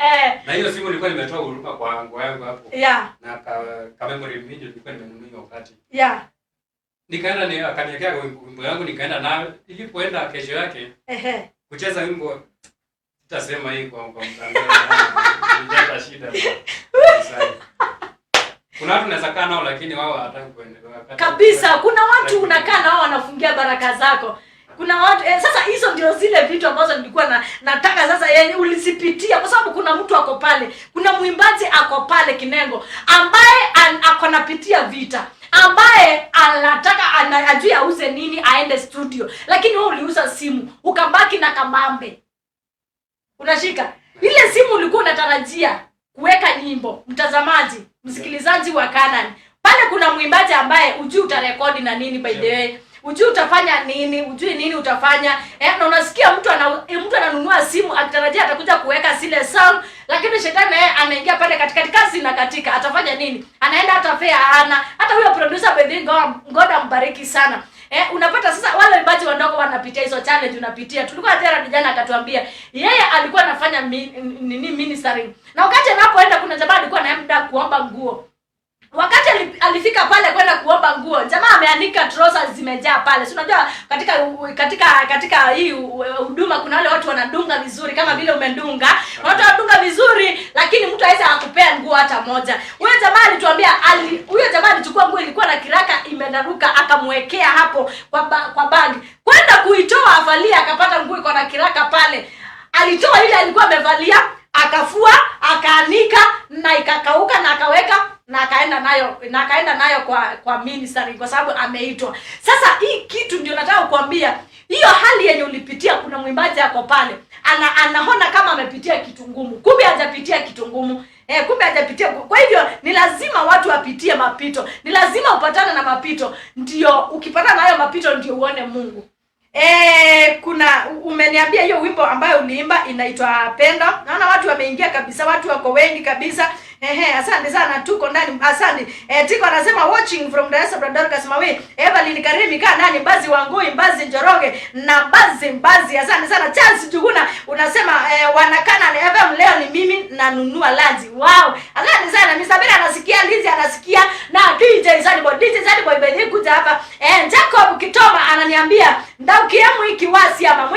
Na hiyo simu nilikuwa nimetoa Huruma kwa nguo yangu hapo. Yeah. Na ka memory video nilikuwa nimenunua wakati. Yeah. Nikaenda akaniwekea wimbo yangu nikaenda nayo. Ilipoenda kesho yake. Kucheza wimbo tutasema hii kwa mtandao. Nilipata shida. Kuna watu unaweza kaa nao lakini wao hawataka kuendelea. Kabisa, kuna watu unakaa nao wanafungia baraka zako. Kuna watu sasa hizo ndio zile vitu ambazo nilikuwa nataka sasa ulisipitia kwa sababu kuna mtu ako pale. Kuna mwimbaji ako pale Kinengo ambaye ako napitia vita. Ambaye anataka ajue auze nini aende studio. Lakini wewe uliuza simu, ukabaki na kamambe. Unashika. Ile simu ulikuwa unatarajia kuweka nyimbo, mtazamaji, msikilizaji wa Canaan. Pale kuna mwimbaji ambaye ujui utarekodi na nini by the way. Ujui utafanya nini, ujui nini utafanya. Na unasikia mtu ananunua simu akitarajia atakuja kuweka zile sound, lakini shetani naye anaingia pale katikati kazi na katika atafanya nini? Anaenda hata fare hana. Hata huyo producer by the God ambariki sana. Unapata sasa wale waimbaji wadogo wanapitia hizo challenge unapitia. Tulikuwa tena jana akatuambia yeye alikuwa anafanya ministering. Na wakati anapoenda kuna jamaa alikuwa anaenda kuomba nguo. Wakati alifika pale kwenda kuomba nguo, jamaa ameanika trousers zimejaa pale. Si unajua katika hii huduma kuna wale watu wanadunga vizuri kama vile umedunga. Watu wanadunga vizuri lakini mtu hawezi akupea nguo hata moja. Huyo jamaa alituambia alichukua nguo ilikuwa na kiraka imedaruka akamwekea hapo kwa bag. Kwenda kuitoa avalia akapata nguo iko na kiraka pale. Alitoa ile alikuwa amevalia, akafua, akaanika na ikakauka na akaweka na akaenda nayo kwa ministry kwa sababu ameitwa. Sasa hii kitu ndio nataka kukuambia. Hiyo hali yenye ulipitia kuna mwimbaji yako pale. Anaona kama amepitia kitu ngumu. Kumbe hajapitia kitu ngumu. Kumbe hajapitia. Kwa hivyo ni lazima watu wapitie mapito. Ni lazima upatane na mapito. Ndio ukipatana na hayo mapito ndio uone Mungu. Kuna umeniambia hiyo wimbo ambayo uliimba inaitwa Pendo. Naona watu wameingia kabisa, watu wako wengi kabisa. Asante sana tuko ndani. Asante. Tiko anasema watching from Dar es Salaam Dorcas Mawe. Evelyn Karimi kaa ndani Mbazi Wangui, Mbazi Njoroge na Mbazi. Asante sana Chance Juguna unasema wanakana na FM leo ni mimi nanunua lazi. Wow. Asante sana Misabira anasikia, Lizi anasikia na DJ Zaniboy bende kuja hapa. Jacob Kitoma ananiambia ndaukiemu ikiwasi ama.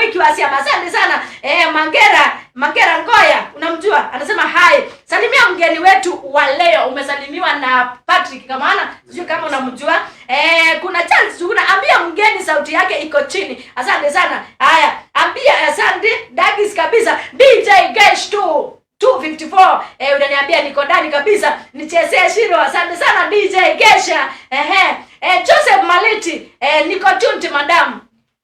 Asante sana. Mangera Ngoya unamjua anasema hai. Salimia mgeni wetu wa leo. Umesalimiwa na Patrick Kamana. Sijui kama unamjua. Kuna chance tuna ambia mgeni sauti yake iko chini. Asante sana. Haya, ambia asante Dagis kabisa. DJ Gesh 254. Unaniambia niko ndani kabisa. Nichezee Shiro. Asante sana DJ Gesha. Joseph Maliti. Niko tunti madam.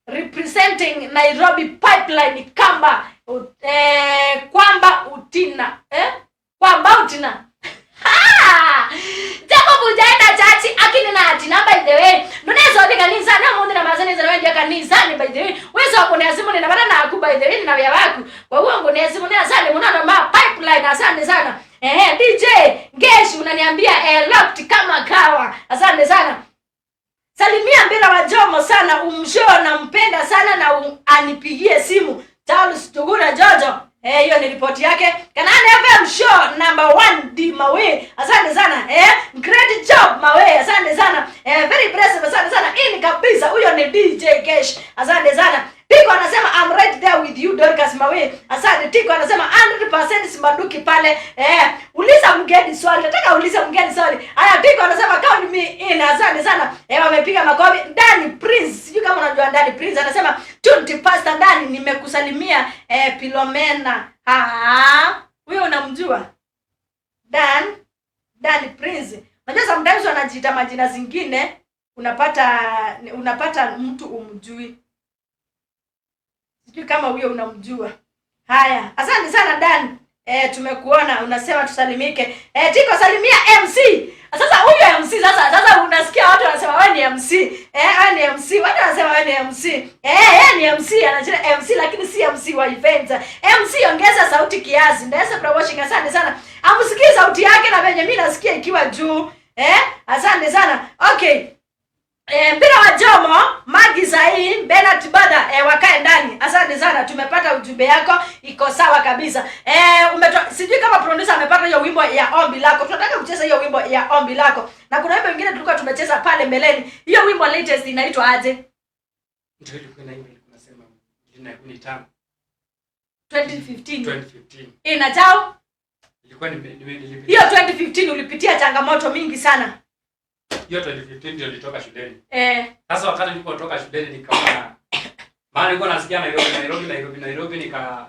Representing Nairobi Pipeline Kamba. kwamba utina kwamba utina japo bujaenda chachi akini na atina by the way ndonezo de kanisa na mundu na mazani za wewe kanisa ni by the way wewe sio kuna simu ni na bana na ku by the way na vya wako kwa hiyo ngo ni simu ni asante mnano ma pipeline asante sana DJ Geshi unaniambia locked kama kawa asante sana. Salimia Mbira wa Jomo sana umshow nampenda sana na anipigie simu Charles Tugura Jojo. Hiyo ni ripoti yake. Kanani FM show number 1 Dmawii. Asante sana. Great job Mawe. Asante sana. Very impressive. Asante sana. Ini kabisa. Huyo ni DJ Cash. Asante sana. Tiko anasema I'm right there with you Dorcas Mawe. Asante. Tiko anasema 100% Simbanduki pale. Uliza mgeni swali. Nataka uliza mgeni swali. Haya Tiko anasema count me in. Asante sana. Wamepiga makofi. Dani Prince. Sijui kama unajua Dani Prince anasema Tunti Pastor Dani nimekusalimia Pilomena. Huyo unamjua? Dani Prince. Unajua sometimes wanajiita majina zingine unapata mtu umjui. Sijui kama huyo unamjua. Haya, asante sana Dan. Tumekuona unasema tusalimike. Tiko salimia MC. Sasa huyo MC sasa unasikia watu wanasema wewe ni MC. Wewe ni MC. Watu wanasema wewe ni MC. Yeye ni MC anacheza MC lakini si MC wa event. MC ongeza sauti kiasi. Ndaweza promotion asante sana. Amsikie sauti yake na venye mimi nasikia ikiwa juu. Asante sana. Okay. Mpira wa Jomo, Magi Zai, Bernard Bada, wakae ndani. Asante sana, tumepata ujumbe yako, iko sawa kabisa. Sijui kama producer amepata hiyo wimbo ya ombi lako. Tunataka kucheza hiyo wimbo ya ombi lako. Na kuna wimbo mwingine tulikuwa tumecheza pale mbeleni. Hiyo wimbo latest inaitwa aje? Ndio ilikuwa na wimbo nasema jina ni tamu. 2015. Ina chao? Ilikuwa hiyo 2015 ulipitia changamoto mingi sana. Hiyo 2015 ndio nilitoka shuleni. Sasa wakati nilipotoka shuleni nikaona maana nilikuwa nasikia Nairobi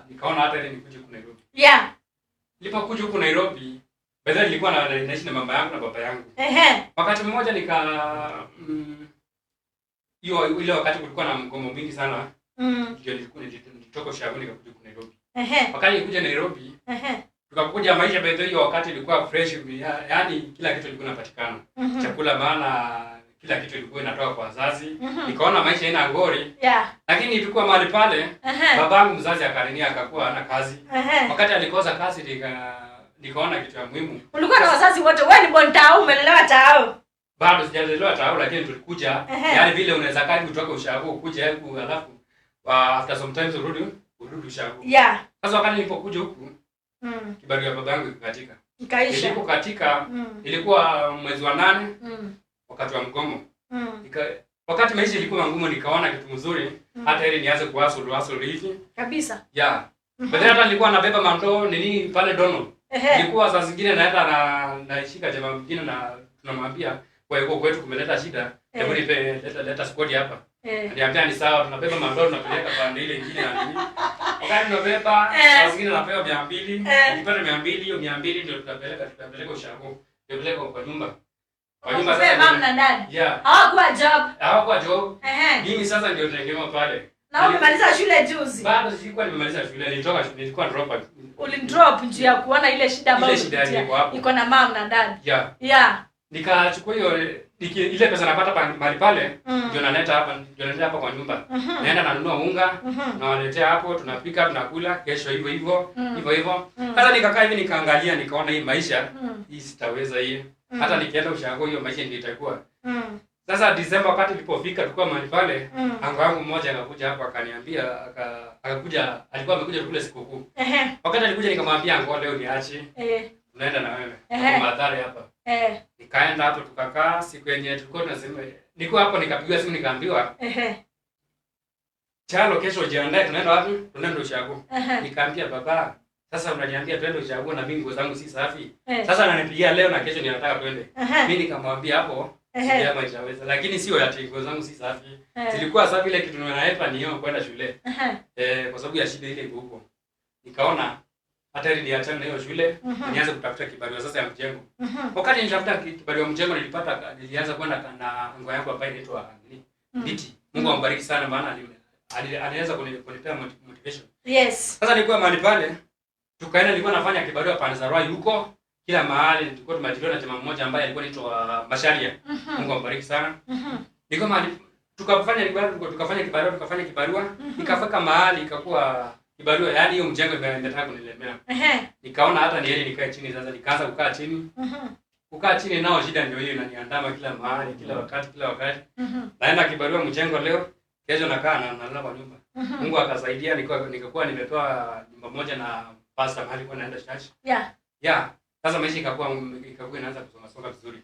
nikaona hata ile nikuje huko Nairobi. Yeah. Nilipokuja huko Nairobi, baadaye nilikuwa naishi na mama yangu na baba yangu. Wakati mmoja ile wakati kulikuwa na mgomo mingi sana. Ndio nilitoka ushago nikakuja huko Nairobi. Wakati nilikuja Nairobi, tukakuja maisha baadaye hiyo wakati ilikuwa fresh, yaani kila kitu kilikuwa kinapatikana. Chakula maana kila kitu ilikuwa inatoka kwa wazazi. Nikaona maisha ina ngori. Lakini tulikuwa mahali pale, babangu mzazi akaninia akakuwa hana kazi. Wakati alikosa kazi nikaona kitu ya muhimu. Ulikuwa na wazazi wote, wewe ni bontao, umelelewa tao. Bado sijalelewa tao lakini tulikuja, yaani vile unaweza karibu kutoka ushago ukuje huku alafu after sometimes urudi ushago. Sasa wakati nilipokuja huku kibarua ya babangu ikatika. Ikaisha. Ilipokatika ilikuwa mwezi wa 8 wakati wa mgomo. Wakati maisha ilikuwa ngumu nikaona kitu mzuri hata ile nianze kuhustle hivi. Kabisa. Baadaye hata nilikuwa nabeba mandoo nini pale Donald. Nilikuwa saa zingine naenda naishika jamaa mwingine na tunamwambia kwa hiyo kwetu kumeleta shida. Hebu nipe leta squad hapa. Niambia ni sawa tunabeba mandoo tunapeleka pande ile nyingine na nini. Wakati tunabeba saa zingine napewa 200, nipate 200 hiyo 200 ndio tutapeleka ushago. Tutapeleka kwa nyumba. Kwa nyumba sasa mama na dad. Hawakuwa job. Mimi sasa ndio tunaingia pale. Na umemaliza shule juzi? Bado sikuwa nimemaliza shule, nilikuwa drop out. Ulidrop njia ya kuona ile shida ambayo iko na mom na dad. Nikachukua hiyo ile pesa napata mahali pale ndio naleta hapa kwa nyumba. Naenda nanunua unga, nawaletea hapo, tunapika, tunakula, kesho hivyo. Sasa nikakaa hivi nikaangalia nikaona hii maisha hii sitaweza hii. Hata nikienda ushago hiyo maisha ndio itakuwa. Sasa December wakati nilipofika tulikuwa mahali pale, ango mmoja akakuja hapo akaniambia alikuwa amekuja kule sikukuu. Wakati alikuja nikamwambia ango leo niache. Unaenda na wewe. Kwa madhara hapa. Nikaenda hapo tukakaa siku yenyewe tulikuwa tunasema niko hapo nikapigiwa simu nikaambiwa Chalo kesho jiandae tunaenda wapi? Tunaenda ushago. Nikaambia baba sasa unaniambia twende ushago na mimi nguo zangu si safi. Sasa ananipigia leo na kesho ninataka twende. Mimi nikamwambia hapo sijama itaweza lakini sio ati nguo zangu si safi. Zilikuwa safi ile kitu ninaepa ni hiyo kwenda shule. Kwa sababu ya shida ile huko. Nikaona hata ili niachane na hiyo shule, nianze kutafuta kibarua sasa ya mjengo. Wakati nilitafuta kibarua mjengo nilianza kwenda na ngo yangu ambaye inaitwa Biti. Mungu ambariki sana maana aliweza kunipea motivation. Yes. Sasa nilikuwa mahali pale, tukaenda, nilikuwa nafanya kibarua pande za Rwai huko, kila mahali tulikuwa tumeajiriwa na jamaa mmoja ambaye alikuwa anaitwa Masharia. Mungu ambariki sana. Nilikuwa mahali tukafanya kibarua, nikafika mahali ikakuwa kibarua, yani hiyo mjengo inataka kunilemea. Nikaona hata ni heri nikae chini sasa, nikaanza kukaa chini. Kukaa chini nao shida ndio hiyo inaniandama kila mahali, kila wakati. Naenda kibarua mjengo leo, kesho nakaa na nalala kwa nyumba. Mungu akasaidia nikakuwa nimepewa nyumba moja na pastor mahali kwa naenda church. Yeah. Sasa maisha ikakuwa inaanza kusonga vizuri.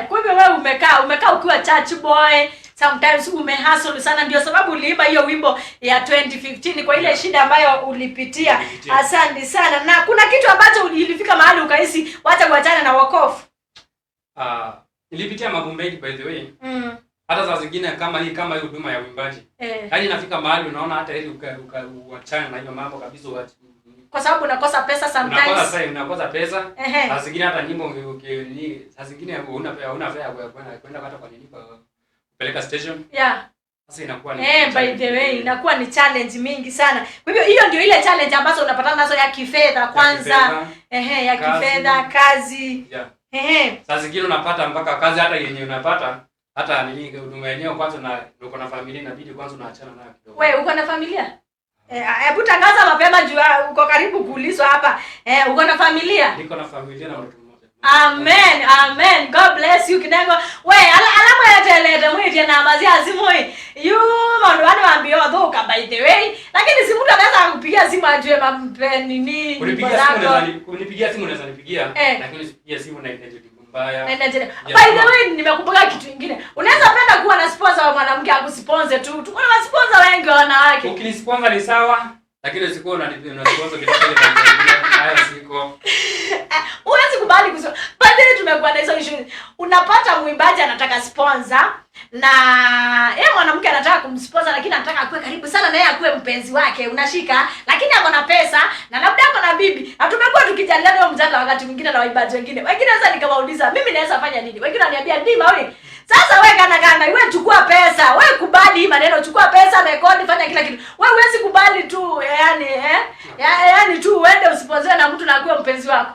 Kwa hivyo wewe umekaa ukiwa church boy, sometimes umehustle sana, ndio sababu uliimba hiyo wimbo ya 2015 kwa ile shida ambayo ulipitia. Asante sana. Na kuna kitu ambacho ilifika mahali ukahisi wacha uachane na wokovu. Nilipitia mambo mengi by the way. Hata saa zingine kama hii huduma ya uimbaji. Yaani nafika mahali unaona hata ili uachane na hiyo mambo kabisa, kwa sababu unakosa pesa sometimes. Unakosa pesa. Saa zingine hata nyimbo saa zingine una fare kwenda hata kwa nini kupeleka station. Sasa inakuwa ni by the way inakuwa ni challenge mingi sana. Kwa hivyo hiyo ndio ile challenge ambazo unapatana nazo ya kifedha kwanza. Ya kifedha, kazi. Saa zingine unapata mpaka kazi hata yenye unapata hata nini huduma yenyewe kwanza, na uko na familia inabidi kwanza unaachana nayo kidogo. Wewe uko na familia? Hebu tangaza mapema juu uko karibu kuulizwa hapa. Uko na familia? Niko na familia na mtoto mmoja. Amen. God bless you Kinengo. Wewe alama ya telete mwiti na mazia azimoi. You ndo waambia thoka by the way. Lakini si mtu anaweza kupigia simu ajue nini. Kunipigia simu unaweza nipigia, lakini usipigie simu na internet mbaya. By the way nimekumbuka kitu kingine. Unaweza penda kuwa na sponsor wa mwanamke akusponsor tu. Tuko na sponsor wengi wanawake. Ukinisponsor ni sawa, lakini usikuwa unanisponsor kitu kile haya siko. Huwezi kubali kusema. Baadaye tumekuwa na hizo issue. Unapata mwimbaji anataka sponsor na yeye mwanamke anataka kumsponsor, lakini anataka akuwe karibu sana na yeye akuwe mpenzi wake. Unashika, lakini ako na pesa na labda ako na bibi. Na tumekuwa tukijadiliana hiyo mjadala wakati mwingine na waimbaji wengine. Wengine sasa nikawauliza, mimi naweza fanya nini? Wengine wananiambia, Dmawii, sasa wewe kana wewe chukua pesa. Wewe kubali hii maneno, chukua pesa, rekodi, fanya kila kitu. Wewe huwezi kubali tu yani tu uende usipozee na mtu na akuwe mpenzi wako.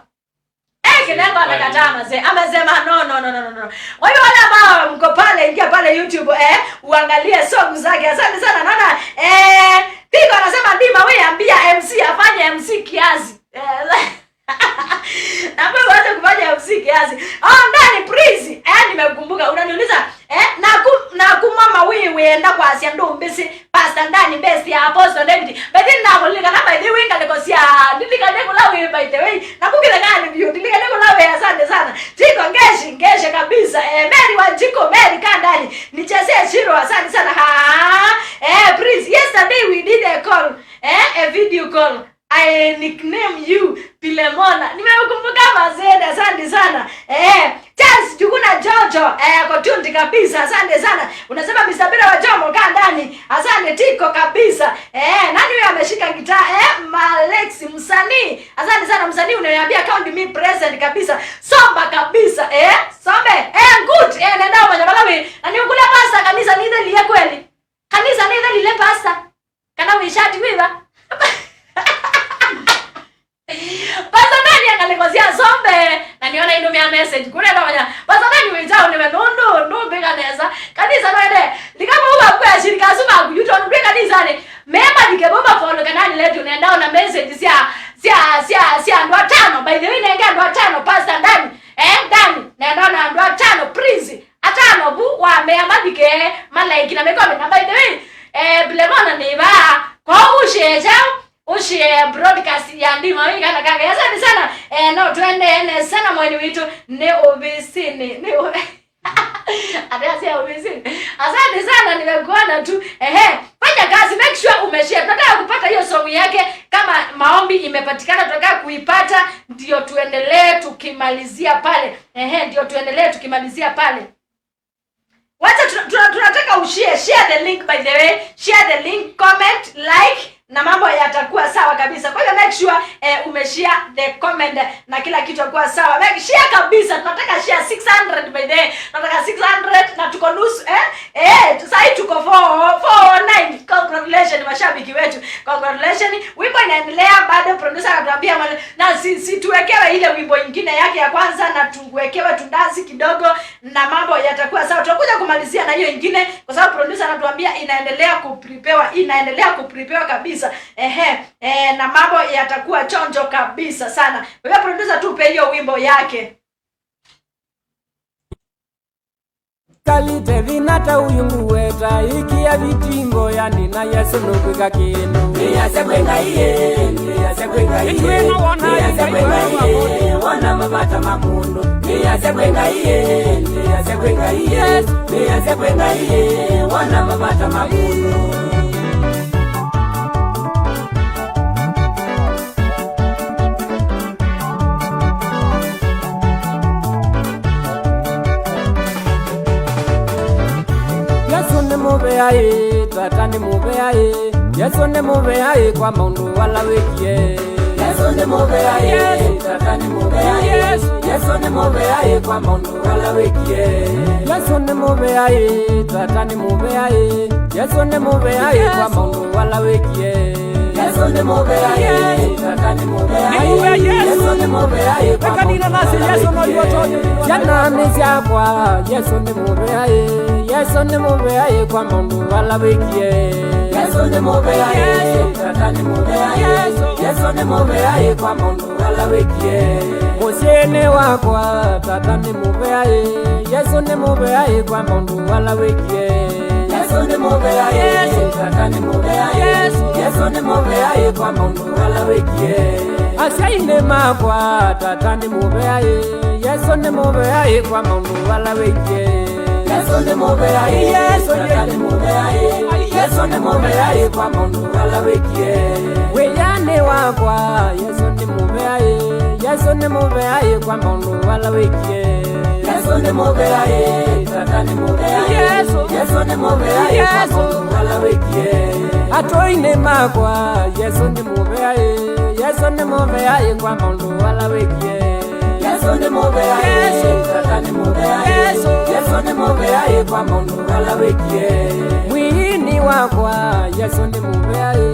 Kinengo amekataa mazee. Amesema no. Kwa hiyo wale ambao mko pale, ingia pale YouTube uangalie song zake. Asante sana. Naona Tiko anasema Dmawii ambia MC afanye MC kiasi. Na wewe wacha kufanya MC kiasi. Ndani please. Nimekumbuka unaniuliza na kumama wewe enda kwa Asia ndo mbesi pastor ndani best ya Apostle David. But then na mulika na by the way ngalikosia ndilika neko lawe by the way. Na kukile gani bio ndilika neko lawe. Asante sana. Tiko ngeshe kabisa. Mary Wanjiko Mary kandani. Nichezee Shiro. Asante sana. Please yesterday we did a call. A video call. I nickname you Kimeumana. Nimekumbuka mazeda, asante sana. Chance Jukuna Jojo kotundi kabisa. Asante sana. Unasema Mr. wa Jomo kaa ndani. Asante Tiko kabisa. Nani huyo ameshika gitaa? Malex msanii. Asante sana msanii, unaniambia count me present kabisa. Somba kabisa. Sombe. Good. Nenda mwenye Malawi. Na niukule pasta kanisa ni ile ile kweli. Kanisa ni ile ile pasta. Kana wishati wiva. Pasa nani angalikosea sombe na niona indomia message kule pamoja. Pasa nani wenzao ndo bega neza. Kanisa nende likama huwa kwa shirika suma kuyuto ndo kanisa ni. Memba nikebomba follow kanani letu nenda na message sia ndo 5. By the way nenga ndo 5 pasta ndani. Ndani nenda na ndo 5 please. Atano bu wa memba dike malaiki na mekome na by the way Kimeumana ni ba kwa usheja broadcast ya Dmawii kana kaka. Asante sana. No twende sana mwani wetu ne obesini. Adasi obesini. Asante sana nimekuona tu. Fanya kazi, make sure umeshare. Tunataka kupata hiyo song yake. Kama maombi imepatikana tunataka kuipata ndio tuendelee tukimalizia pale. Ndio tuendelee tukimalizia pale. Wacha tunataka share the link by the way. Share the link, comment, like na mambo yatakuwa sawa kabisa. Kwa hiyo make sure umeshare the comment na kila kitu kitakuwa sawa. Make share kabisa. Tunataka share 600 by the way. Tunataka 600 na tuko nusu sasa tuko 409. Congratulations. congratulations. Wimbo inaendelea bado, producer anatuambia na si tuwekewe ile wimbo nyingine yake ya kwanza na tuwekewe tundazi kidogo na mambo yatakuwa sawa. Tutakuja kumalizia na hiyo nyingine kwa sababu producer anatuambia inaendelea kuprepare kabisa. Na mambo yatakuwa chonjo kabisa sana. Wewe producer tupe hiyo wimbo yake. Kalite vinata uyungu weta iki ya vitingo yani na Yesu nukwika kinu niyase kwenga iye wana mabata mamundu niyase kwenga iye wana mabata mamundu. Mubeaye tatani mubeaye Yesu ne mubeaye kwa mundu wala wekie Yesu ne mubeaye tatani mubeaye Yesu ne mubeaye kwa mundu wala wekie Yesu ne mubeaye tatani mubeaye Yesu ne mubeaye kwa mundu wala wekie Yesu ne mubeaye tatani mubeaye Yesu ne mubeaye kwa mundu wala wekie Jana mesiakwa Yesu ne mubeaye Yesu ne mubeaye kwa mundu wala wekie Yesu ne mubeaye tatani mubeaye Yesu ne mubeaye kwa mundu wala wekie Mosiene wakwa tatani mubeaye Yesu ne mubeaye kwa mundu wala wekie Yesu ne mubeaye tatani mubeaye Yesu ne mubeaye kwa mundu wala wekie Asaine makwa tatani mubeaye Yesu ne mubeaye kwa mundu wala wekie Yesu ne mubeaye Yesu ne mubeaye Yesu ne mubeaye kwa mundu wala wekie Weyane wakwa Yesu ne mubeaye Yesu ne mubeaye kwa mundu wala wekie Yesu ne mubeaye tatani mubeaye Yesu ne mubeaye kwa mundu wala wekie Atoine makwa Yesu ne mubeaye Yesu ne mubeaye kwa mundu wala wekie Yesu ne mubeaye tatani mubeaye Yesu ne mubeaye kwa mundu wala wekie Mwini wakwa Yesu ne mubeaye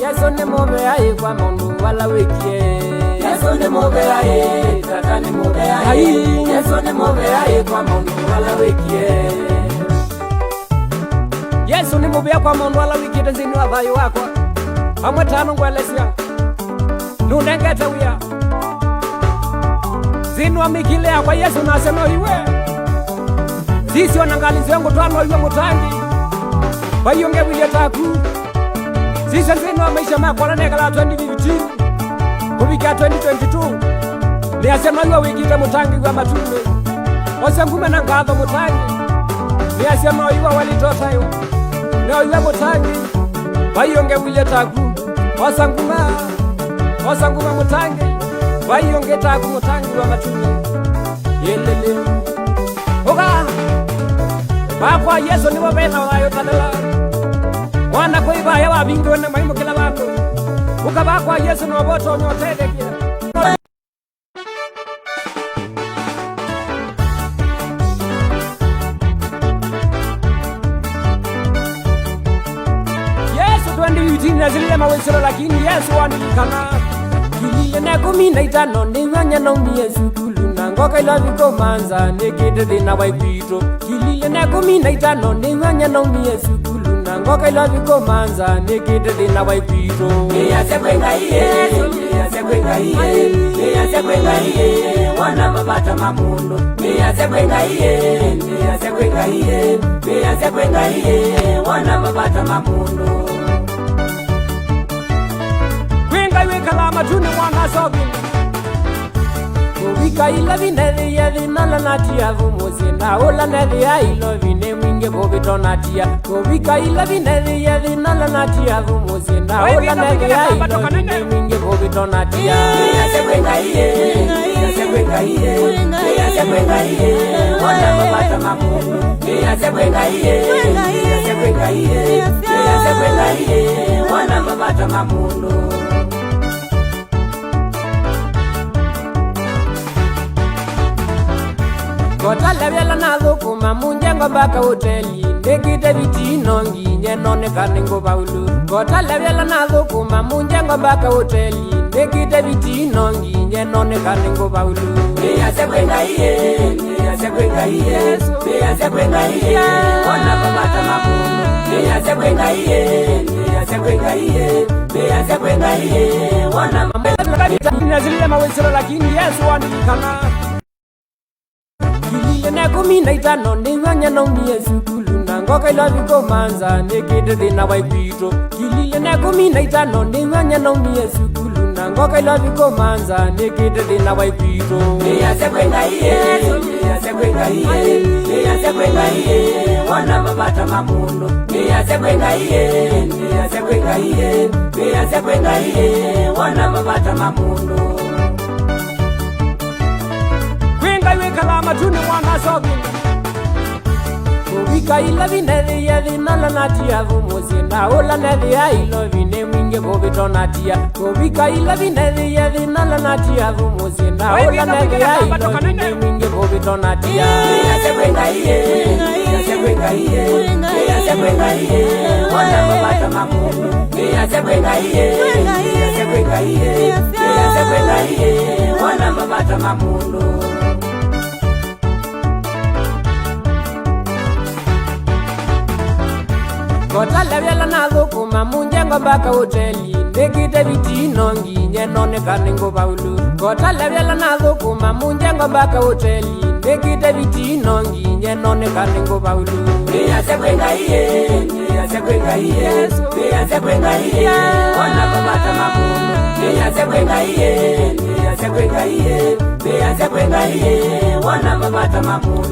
Yesu ne mubeaye kwa mundu wala wekie Yesu ne mubeaye tatani mubeaye Yesu ne mubeaye kwa mundu wala wekie Yesu ne mubeaye kwa mundu wala wekie Tenzini wa vayu wakwa Amwe tano ngwelesia Nunengete wia Zinwa mikile ya kwa Yesu na seno iwe Sisi wanangalizi wangu tuano iwe mutangi Bayonge wile taku Sisi zinwa maisha mako na nekala 2015 Kubika 2022 Lea seno iwe wikite mutangi wa matunde Ose ngume na ngadho mutangi Lea seno iwe walitota iwe Leo iwe mutangi Bayonge wile taku Osa ngume mutangi Bayonge taku mutangi wa matunde Yelele Oga Bakwa Yesu ni wabena wayo tanela Wana kwa iba ya wabingo na maimu kila wako Uka bakwa Yesu ni waboto nyotede kia Yesu tuandi witini na zilile mawesero lakini Yesu wanilikana Kilile na kumina itano ni wanya na umie sukulu Nangoka ila viko manza nekede dina waipito Kilile na kumina itano ni wanya na umie sukulu Nangoka ila viko manza nekede dina waipito Niyase kwenga iye Wana mabata mamundu Niyase kwenga iye Wana mabata mamundu Kala matuni wana sobi Kubika ila vineri ya vinala natia vumuzi Na ula neri ya ilo vine mwinge kubito natia Kubika ila vineri ya vinala natia vumuzi Na ula neri ya ilo vine mwinge kubito natia Niyase kwenga iye Wana mabata mamundu Niyase kwenga iye Wana mabata mamundu Kota levyala na dhukuma munjengo baka hoteli Ndekite vitino nginye none kaningo baulu Kota levela na thukuma munjengo mpaka hoteli Nikite vitino nginye none Kinengo baulu Niyase kwenga iye, niyase kwenga iye Niyase kwenga iye, wana mamata mamundu Niyase kwenga iye, niyase kwenga iye Niyase kwenga iye, wana mamata Ninazilia mawesero lakini Yesu wanilikana Kilile na 15 ninganya na umie sukulu Nangoka ilo viko manza nikite Dmawii kwito Kilile na 15 ninganya na umie sukulu Nangoka ilo viko manza nikite Dmawii kwito Niyase kwenga iye, niyase kwenga iye Niyase kwenga iye, wana mamata mamundu Niyase kwenga iye, niyase kwenga iye Niyase kwenga iye, wana mamata mamundu Kwenga iwe kalama tuni wana sobi Kubika ila vinedhi ya vinala natia vumuzi Na ula nedhi ya ilo vine mwinge kubito natia Kubika ila vinedhi ya vinala natia vumuzi Na ula nedhi ya ilo vine mwinge kubito natia Niyase kwenga iye, niyase kwenga iye Niyase kwenga iye, wana mamata mamundu Niyase kwenga iye, niyase kwenga iye Niyase kwenga iye, wana mamata mamundu Kota levela na thukuma munjengo mpaka hoteli Nikite vitino nginye none Kinengo baulu Kota levela na thukuma munjengo mpaka hoteli Nikite vitino nginye none Kinengo baulu Niyase kwenga iye, niyase kwenga iye Niyase kwenga iye, wana mamata mamundu Niyase kwenga iye, niyase kwenga iye Niyase kwenga iye, wana mamata mamundu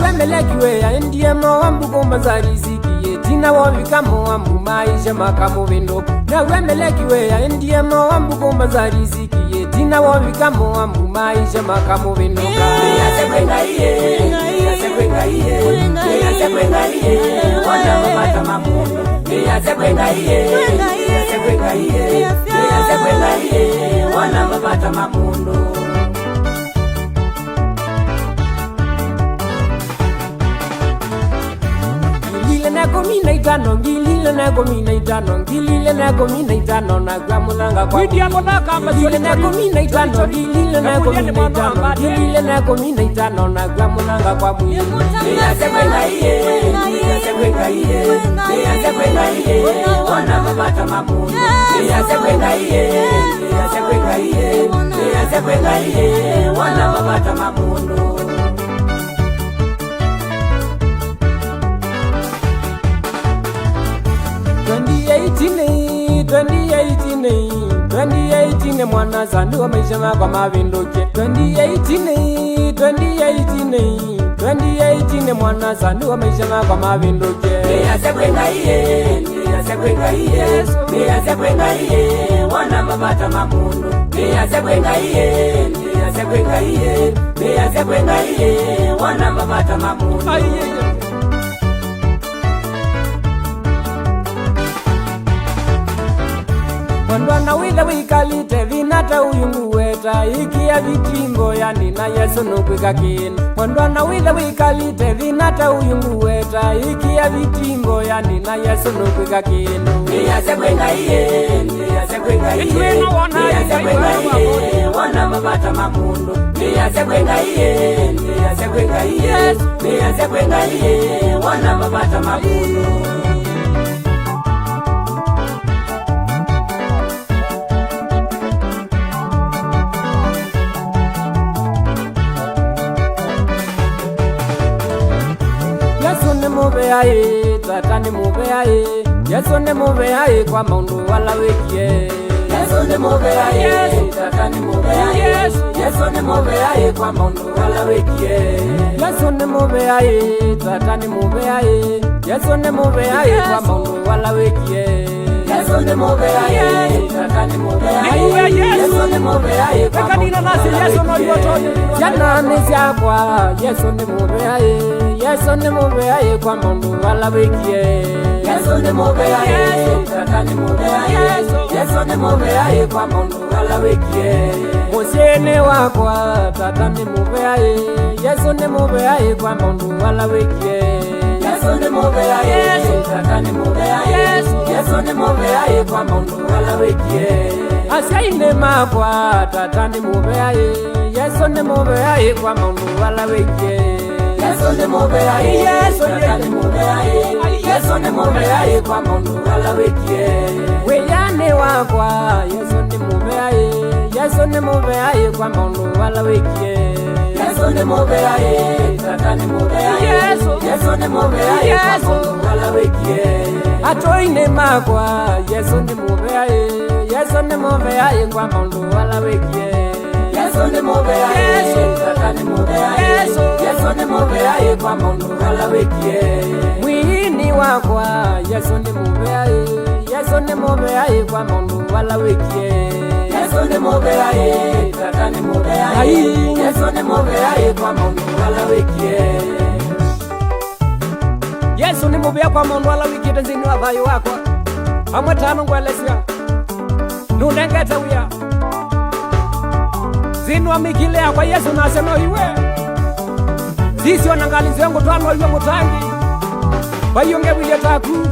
Wemelekiwe ya ndiye mwambu kumbaza riziki Tina wavika mwambu maisha makamu vindo Na wemelekiwe ya ndiye mwambu kumbaza riziki Tina wavika mwambu maisha makamu vindo Niyase kwenga iye, niyase kwenga iye Niyase kwenga iye, wana mamata mamundu Niyase kwenga iye, niyase kwenga iye Niyase kwenga iye, wana mamata mamundu na 15 ngilile na 15 ngilile na 15 na gamulanga kwa Widia mbona kamba ngilile na 15 ngilile na 15 ngilile na 15 na gamulanga kwa mwili Niyase kwenga iye, niyase kwenga iye Niyase kwenga iye, wana mamata mamundu Niyase kwenga iye, niyase kwenga iye Niyase kwenga iye, wana mamata mamundu 2018 mwana zandu wa maisha mako mavinduke 2018 mwana zandu wa maisha mako mavinduke Niyase kwenga iye, niyase kwenga iye Niyase kwenga iye, wana mamata mamundu Niyase kwenga iye, niyase kwenga iye Niyase kwenga iye, wana mamata mamundu Mwandwana withe wikalite vinata uyungu weta Ikia vitimbo yani na Yesu nukwika kini Mwandwana withe wikalite vinata uyungu weta Ikia vitimbo yani na Yesu nukwika kini Niyase kwenga iye, niyase kwenga iye Niyase kwenga iye, wana mamata mamundu Niyase kwenga iye, niyase kwenga iye Niyase kwenga iye, wana mamata mamundu Mubeaye, tata ni mubeaye Yesu ni mubeaye kwa maundu wala wekie Yesu ni mubeaye, tata ni mubeaye Yesu ni mubeaye kwa maundu wala wekie Yesu ni mubeaye, tata ni mubeaye Yesu ni mubeaye kwa maundu wala wekie Yesu ni mubeaye, tata ni mubeaye Yesu ni mubeaye kwa maundu wala wekie Jana nisiakwa, Yesu ni mubeaye Yesu ni mubeaye kwa maundu wala wekie Yesu ni mubeaye, tata ni mubeaye Yesu ni mubeaye kwa maundu wala wekie Musiene wakwa, tata ni mubeaye Yesu ni mubeaye kwa mundu wala wikie. Yesu ni mubeaye, Tata ni mubeaye. Yesu ni mubeaye kwa mundu wala wikie. Asiaine makwa Tata ni mubeaye. Yesu ni mubeaye kwa mundu wala wikie. Yesu ni mubeaye, Tata ni mubeaye. Yesu ni mubeaye kwa mundu wala wikie. Weyane wakwa Yesu ni mubeaye. Yesu ni mubeaye kwa mundu wala wikie. Yesu ni mubeaye, Tata ni mubeaye. Yesu ni mubeaye kwa mundu wala wikie. Atoine makwa Yesu ni mubeaye. Yesu ni mubeaye kwa mundu wala wikie. Yesu ni mubeaye, Tata ni mubeaye. Yesu ni mubeaye kwa mundu wala wikie. Mwini wakwa Yesu ni mubeaye. Yesu ni mubeaye kwa mundu wala wikie. Yesu ni mubeaye, Tata ni mubeaye. Yesu ni mubeaye kwa mundu wala wikie. Yesu ni mubea kwa mundu wala wikie tenzini wa thayu wakwa. Amwe tano ngwelesia nundengete wia zinwa mikilea kwa Yesu naseno iwe sisi wanangalizi wangu twano iwe mutangi bayunge wile taku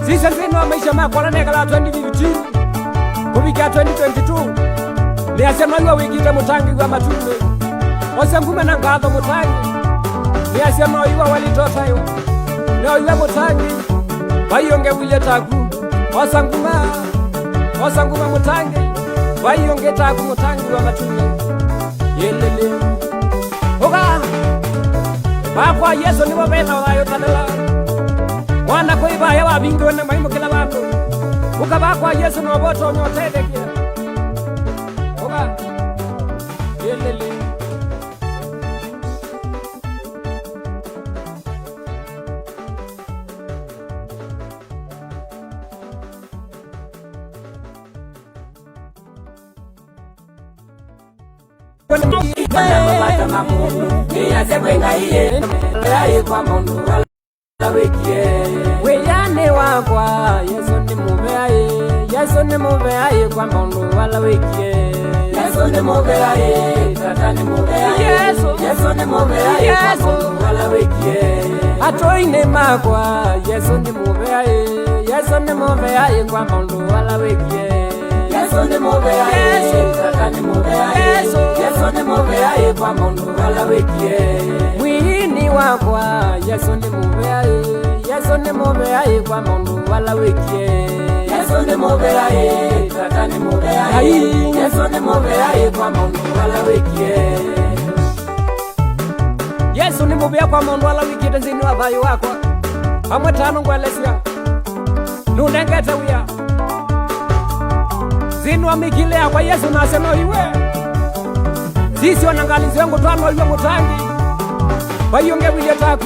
sisi zinwa maisha makwa nekala 2015 kubikia 2022 niasema iwe wikite mutangi wa matume osengume na ngatho mutangi niasema iwe walitota iwe no iwe mutangi bayunge wile taku osanguma mutangi bayunge taku mutangi wa matume yelele oga bakwa Yesu ni wabena wayo tanela mwana koiba ya wabingo na maimo kila bantu ukabakwa Yesu no boto nyotede kia oga yelele Mata mamundu niyaze kwenga iye mubeaye kwa mundu wala wikie. Weyane wakwa Yesu ni mubeaye. Yesu ni mubeaye kwa mundu wala wikie. Yesu ni mubeaye, Tata ni mubeaye. Yesu ni mubeaye kwa mundu wala wikie. Atoine makwa Yesu ni mubeaye. Yesu ni mubeaye kwa mundu wala wikie. Yesu ni mubeaye, Tata ni mubeaye. Yesu ni mubeaye kwa mundu wala wikie. Mwini wakwa Yesu ni mubeaye. Yesu ni mubeaye kwa mundu wala wikie. Yesu ni mubeaye, Tata ni mubeaye. Yesu ni mubeaye kwa mundu wala wikie. Yesu ni mubea kwa mundu wala wikie tenzini wa thayu wakwa. Amwe tano ngwelesia nundengete wia zinwa mikilea kwa Yesu naseno iwe sisi wanangalizi wangu twano iwe mutangi bayunge wile taku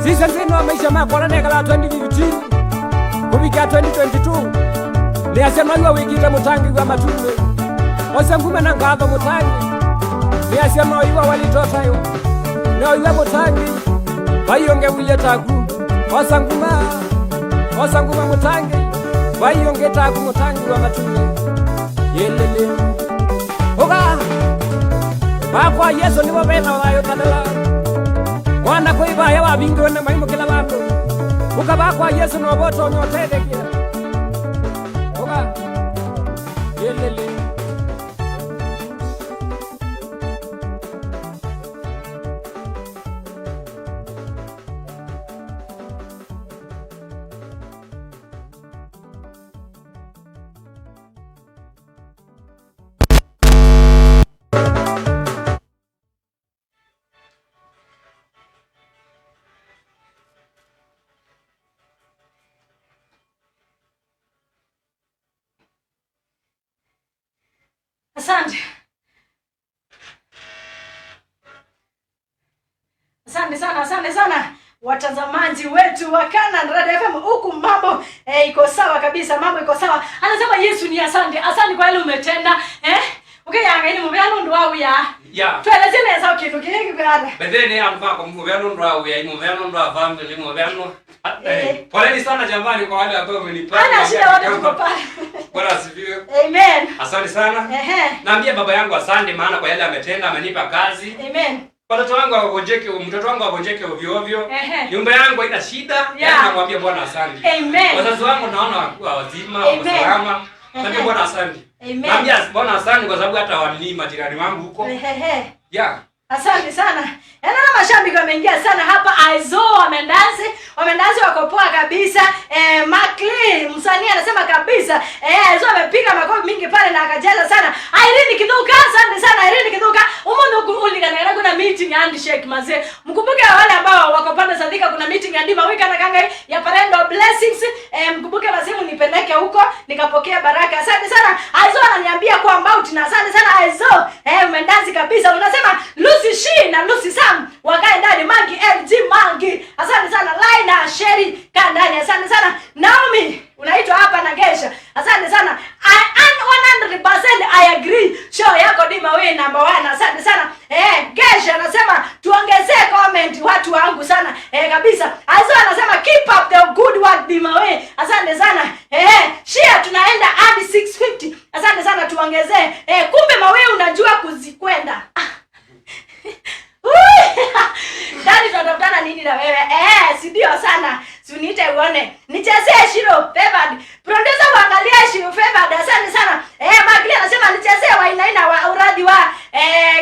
sisi zinwa maisha makwa nekala 2015 kubikia 2022 niasema iwe wikite mutangi wa matume osengume na ngatho mutangi niasema iwe walitota iwe no iwe mutangi bayunge wile taku osanguma mutangi bayunge taku mutangi wa matume yelele oga bakwa Yesu ni wabena wayo tanela mwana koiba ya wabingo na maimo kila bantu ukabakwa Yesu no boto nyotede kia oga yelele Asante. Asante sana watazamaji wetu wa Canaan Radio FM. Huku mambo iko sawa kabisa, mambo iko sawa. Anasema Yesu ni asante. Asante kwa ile umetenda. Okay, yanga ni mubyano ndwa uya. Yeah. Tueleze neza kintu kingi birada. Bedene ampa kwa mubyano ndwa uya, mubyano ndwa family, mubyano. Poleni sana jamani kwa wale ambao wamenipata. Ana shida wote tuko pale. Bwana asifiwe. Amen. Asante sana. Naambia baba yangu asante maana kwa yale ametenda, amenipa kazi. Amen. Mtoto wangu agonjeke ovyo ovyo. Nyumba yangu haina shida. Yaani namwambia Bwana asante. Amen. Wazazi wangu naona wakiwa wazima, wako salama. Naambia Bwana asante. Amen. Naambia Bwana asante kwa sababu hata walini majirani wangu huko. Yeah. Asante sana. Yaani mashabiki wameingia sana hapa. Aizo wamendansi wako poa kabisa. Makli msanii anasema kabisa. Aizo amepiga makofi mingi pale na akacheza sana. Irene Kiduka, asante sana Irene Kiduka. Umondo kuuliga kuna meeting handshake mazee. Mkumbuke wale ambao wako pande Sadika kuna meeting ya Dmawii na kanga ya Parendo Blessings. Mkumbuke wazimu nipeleke huko nikapokea baraka. Asante sana. Aizo ananiambia kwa about na asante sana Aizo. Umendansi kabisa. Unasema Lucy Shi na Lucy Sam wakae ndani. Mangi LG Mangi, asante sana. Laina Sherry kaa ndani, asante sana. Naomi unaitwa hapa na Gesha, asante sana. I 100% I agree. Show yako Dmawii number 1, asante sana. Gesha anasema tuongezee comment watu wangu sana. Kabisa. Aizo anasema keep up the good work Dmawii, asante sana. Share tunaenda hadi 650, asante sana, tuongezee. Kumbe Mawii unajua kuzikwenda. Dani tunatafutana nini na wewe? Si ndio sana. Si uniite uone. Nichezee Shiro Favored. Producer waangalia Shiro Favored. Asante sana. Maglia anasema nichezee wa inaina wa uradi wa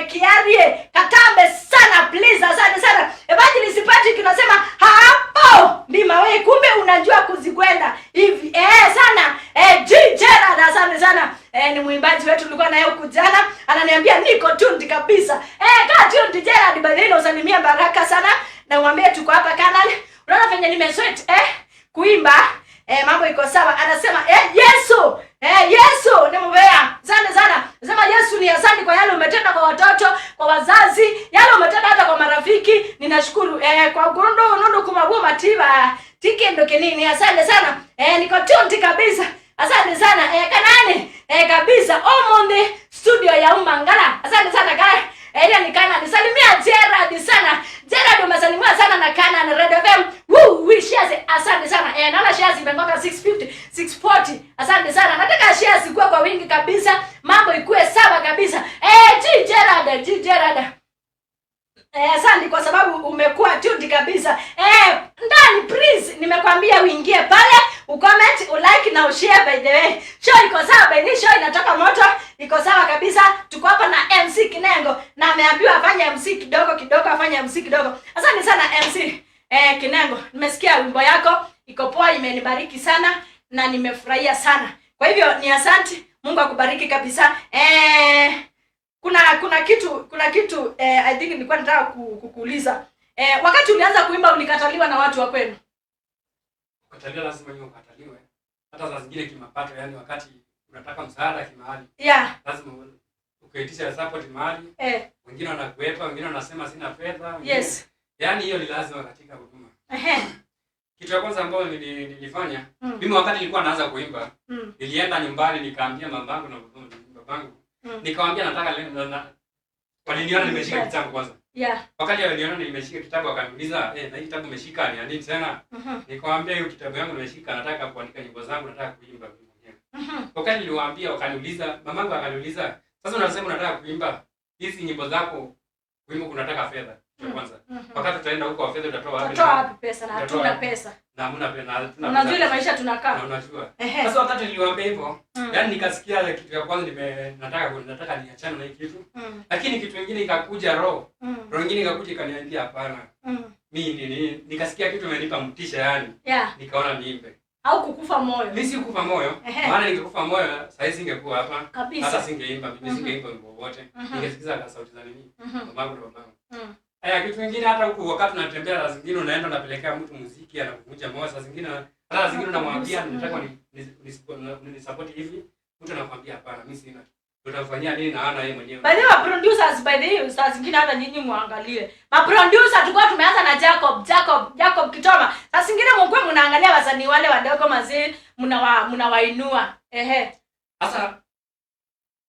Kiarie Katambe sana please. Asante sana. Evangelist Patrick unasema hapo Dmawii kumbe unajua kuzikwenda hivi. Sana. Gerard asante sana. Ni mwimbaji wetu tulikuwa naye huku jana. Ananiambia niko tuned kabisa. Kaa tuned Gerard, by the way usalimia baraka sana. Na umwambie tuko hapa Canaan. Unaona venye nimesweat kuimba. Mambo iko sawa. Anasema Yesu. Yesu ni mbaya. Asante sana. Anasema Yesu ni asante kwa yale umetenda kwa watoto, kwa wazazi, yale umetenda hata kwa marafiki. Ninashukuru. Kwa gurundo kumaguma tiba. Tikendo kenini. Asante sana. Niko tuned kabisa. Asante sana. Kanani. Kabisa. Omonde studio ya Umangala. Asante sana guys. Ile ni Kana. Nisalimia Gerard sana. Gerard umesalimia sana na Kana na Red FM. We shares. Asante sana. Naona shares imengoka 650, 640. Asante sana. Nataka shares ikuwe kwa wingi kabisa. Mambo ikuwe sawa kabisa. Gerard. Asante kwa sababu umekuwa tuned kabisa. Ndani please nimekwambia uingie pale, ucomment, ulike na ushare by the way. Show iko sawa by the show inatoka moto, iko sawa kabisa. Tuko hapa na MC Kinengo na ameambiwa afanye MC kidogo, afanye MC kidogo. Asante sana MC Kinengo. Nimesikia wimbo yako, iko poa, imenibariki sana na nimefurahia sana. Kwa hivyo ni asante, Mungu akubariki kabisa. Kuna kitu I think nilikuwa nataka kukuuliza. Wakati ulianza kuimba ulikataliwa na watu wa kwenu? Kukataliwa lazima ni ukataliwe. Hata saa zingine kimapato, yani wakati unataka msaada kimahali. Lazima ukaitisha support mahali. Wengine wanakuepa, wengine wanasema sina fedha. Yes. Yani hiyo ni lazima katika huduma. Kitu cha kwanza ambacho nilifanya, mimi wakati nilikuwa naanza kuimba, nilienda nyumbani nikaambia mamangu na babangu. Nikamwambia nataka leo waliniona nimeshika kitabu kwanza. Wakati waliona nimeshika kitabu wakaniuliza, na hii kitabu umeshika ni nini tena? Nikamwambia hiyo kitabu yangu nimeshika, nataka kuandika nyimbo zangu, nataka kuimba mwenyewe. Wakati niliwaambia wakaniuliza, mamangu akaniuliza, sasa unasema unataka kuimba hizi nyimbo zako, wimbo unataka fedha. Kwa kwanza. Wakati tutaenda huko wa fedha utatoa wapi? Utatoa wapi pesa na hatuna pesa. Na hamna pesa. Unajua ile maisha tunakaa. Na unajua. Sasa wakati niliwaambia hivyo, yani nikasikia kitu ya kwanza nataka niachane na hii kitu. Lakini kitu kingine ikakuja roho. Roho nyingine ikakuja ikaniambia hapana. Mimi nikasikia kitu imenipa mtisha yani. Nikaona niimbe. Au kukufa moyo. Mimi sikufa moyo. Maana ningekufa moyo sasa singekuwa hapa. Hata singeimba, mimi singeimba wimbo wote. Ningesikiza sauti za nini? Mamangu na babangu. Kitu kingine hata huku wakati unatembea saa zingine unaenda unapelekea mtu muziki anakuvunja moyo, saa zingine hata zingine unamwambia nataka ni support hivi, mtu anakuambia hapana mimi sina. Tutafanyia nini na ana yeye mwenyewe. By the way producers, by the way saa zingine hata nyinyi muangalie. Ma producer tulikuwa tumeanza na Jacob Kitoma. Saa zingine mkwe mnaangalia wasanii wale wadogo mazee mnawainua. Sasa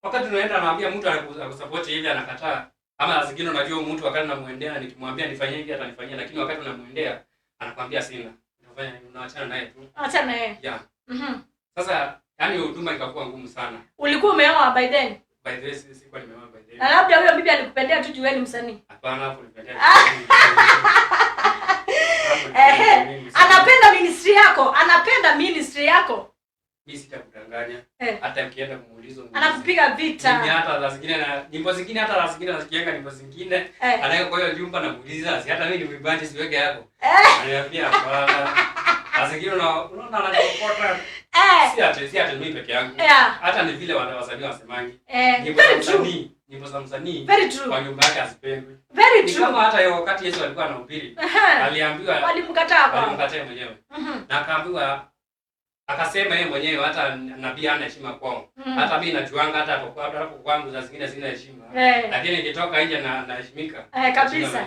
wakati unaenda anaambia mtu anakusupport hivi anakataa. Ama zingine unajua mtu wakati namuendea nikimwambia nifanyie hivi atanifanyia, lakini wakati unamuendea anakuambia sina. Unafanya unaachana naye tu. Achana naye. Sasa Yaani huduma ikakuwa ngumu sana. Ulikuwa umeoa by then? By the way sikuwa nimeoa by then. Na labda huyo bibi alikupendea tu jueni msanii. Hapana, hapo nipendea. Anapenda ministry yako, anapenda ministry yako. Mimi sitakudanganya. Hata ukienda kumuuliza anakupiga vita. Mimi hata za zingine na nyimbo zingine hata za zingine nasikianga nyimbo zingine. Anaweka kwa hiyo nyumba na muuliza, si hata mimi ni mwimbaji siweke yako. Ananiambia hapana. Zingine unaona ananipota. Si ati mimi peke yangu. Hata ni vile wasanii wasemangi. Nyimbo za msanii kwa nyumba yake asipendwe. Very true. Kama hata hiyo wakati Yesu alikuwa anahubiri, aliambiwa walimkataa mwenyewe. Na akaambiwa akasema yeye mwenyewe hata nabii hana heshima kwao. Hata mimi najuanga hata hapo kwangu za zingine sina heshima. Lakini nikitoka nje na heshimika. Kabisa.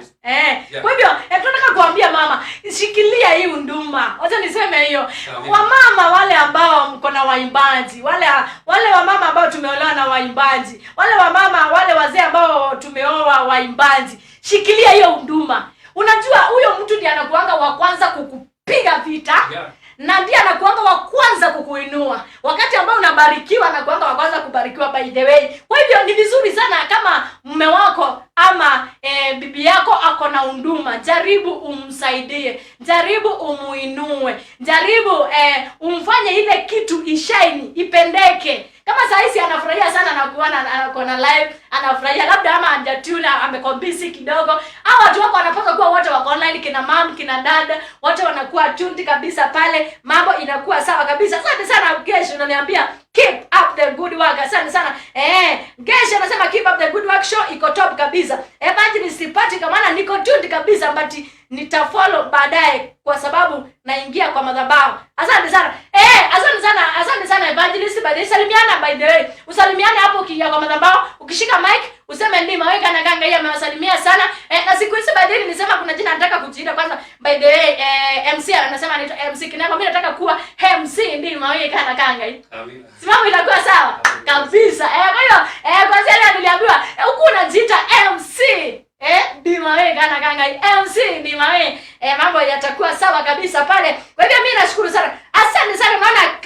Kwa hivyo tunataka kuambia mama, shikilia hii unduma. Wacha niseme hiyo. Wamama wale ambao mko na waimbaji, wale wamama ambao tumeolewa na waimbaji, wale wamama wale wazee ambao tumeoa waimbaji, shikilia hiyo unduma. Unajua huyo mtu ndiye anakuanga wa kwanza kukupiga vita. Na ndiye anakuanga wa kwanza kukuinua. Wakati ambao unabarikiwa anakuanga wa kwanza kubarikiwa by the way. Kwa hivyo ni vizuri sana kama mume wako ama bibi yako ako na unduma, jaribu umsaidie, jaribu umuinue, jaribu umfanye ile kitu ishine, ipendeke. Kama sahizi anafurahia sana na kuona ana live, anafurahia labda ama hajatuna amekombisi kidogo, au watu wako wanapaswa kuwa wote wako online, kina mom, kina dada, wote wanakuwa tuned kabisa pale, mambo inakuwa sawa kabisa. Asante sana Gesho, unaniambia keep up the good work. Asante sana. Gesho anasema keep up the good work, show iko top kabisa. Evangelist sipati kama maana niko tuned kabisa, but nitafollow baadaye kwa sababu naingia kwa madhabahu. Asante sana. Asante sana Evangelist. Baadaye salimiana by the way. Usalimiane hapo ukiingia kwa madhabahu, ukishika mic useme Dmawii kana ganga yeye amewasalimia sana. Na siku hizi baadaye nilisema kuna jina nataka kujiita kwanza. By the way MC anasema anaitwa MC Kinengo. Mimi nataka kuwa MC Dmawii kana ganga hii. Amina. Simamo itakuwa sawa kabisa. Kwa hiyo kwa sababu niliambiwa huku unajiita MC Dmawii kana ganga hii. MC Dmawii. Mambo yatakuwa sawa kabisa pale. Kwa hivyo mimi nashukuru sana. Asante sana maana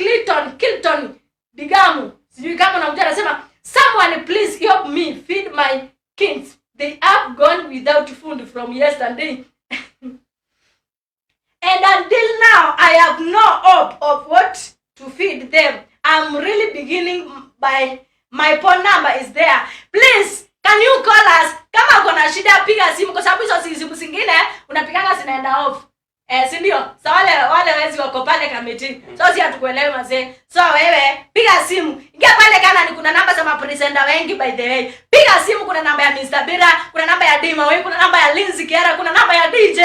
Kilton Digamu. Sijui kama unamjua, anasema someone please help me feed my kids. They have gone without food from yesterday. And until now I have no hope of what to feed them. I'm really beginning by my phone number is there. Please can you call us? Kama uko na shida piga simu kwa sababu hizo simu zingine unapiganga zinaenda off. Si ndio? So wale wezi wako pale kamiti. So si hatukuelewi mazee. So wewe piga simu. Ingia pale kana ni kuna namba za mapresenter wengi by the way. Piga simu, kuna namba ya Mr. Bira, kuna namba ya Dmawii, kuna namba ya Lindsay Kiera, kuna namba ya DJ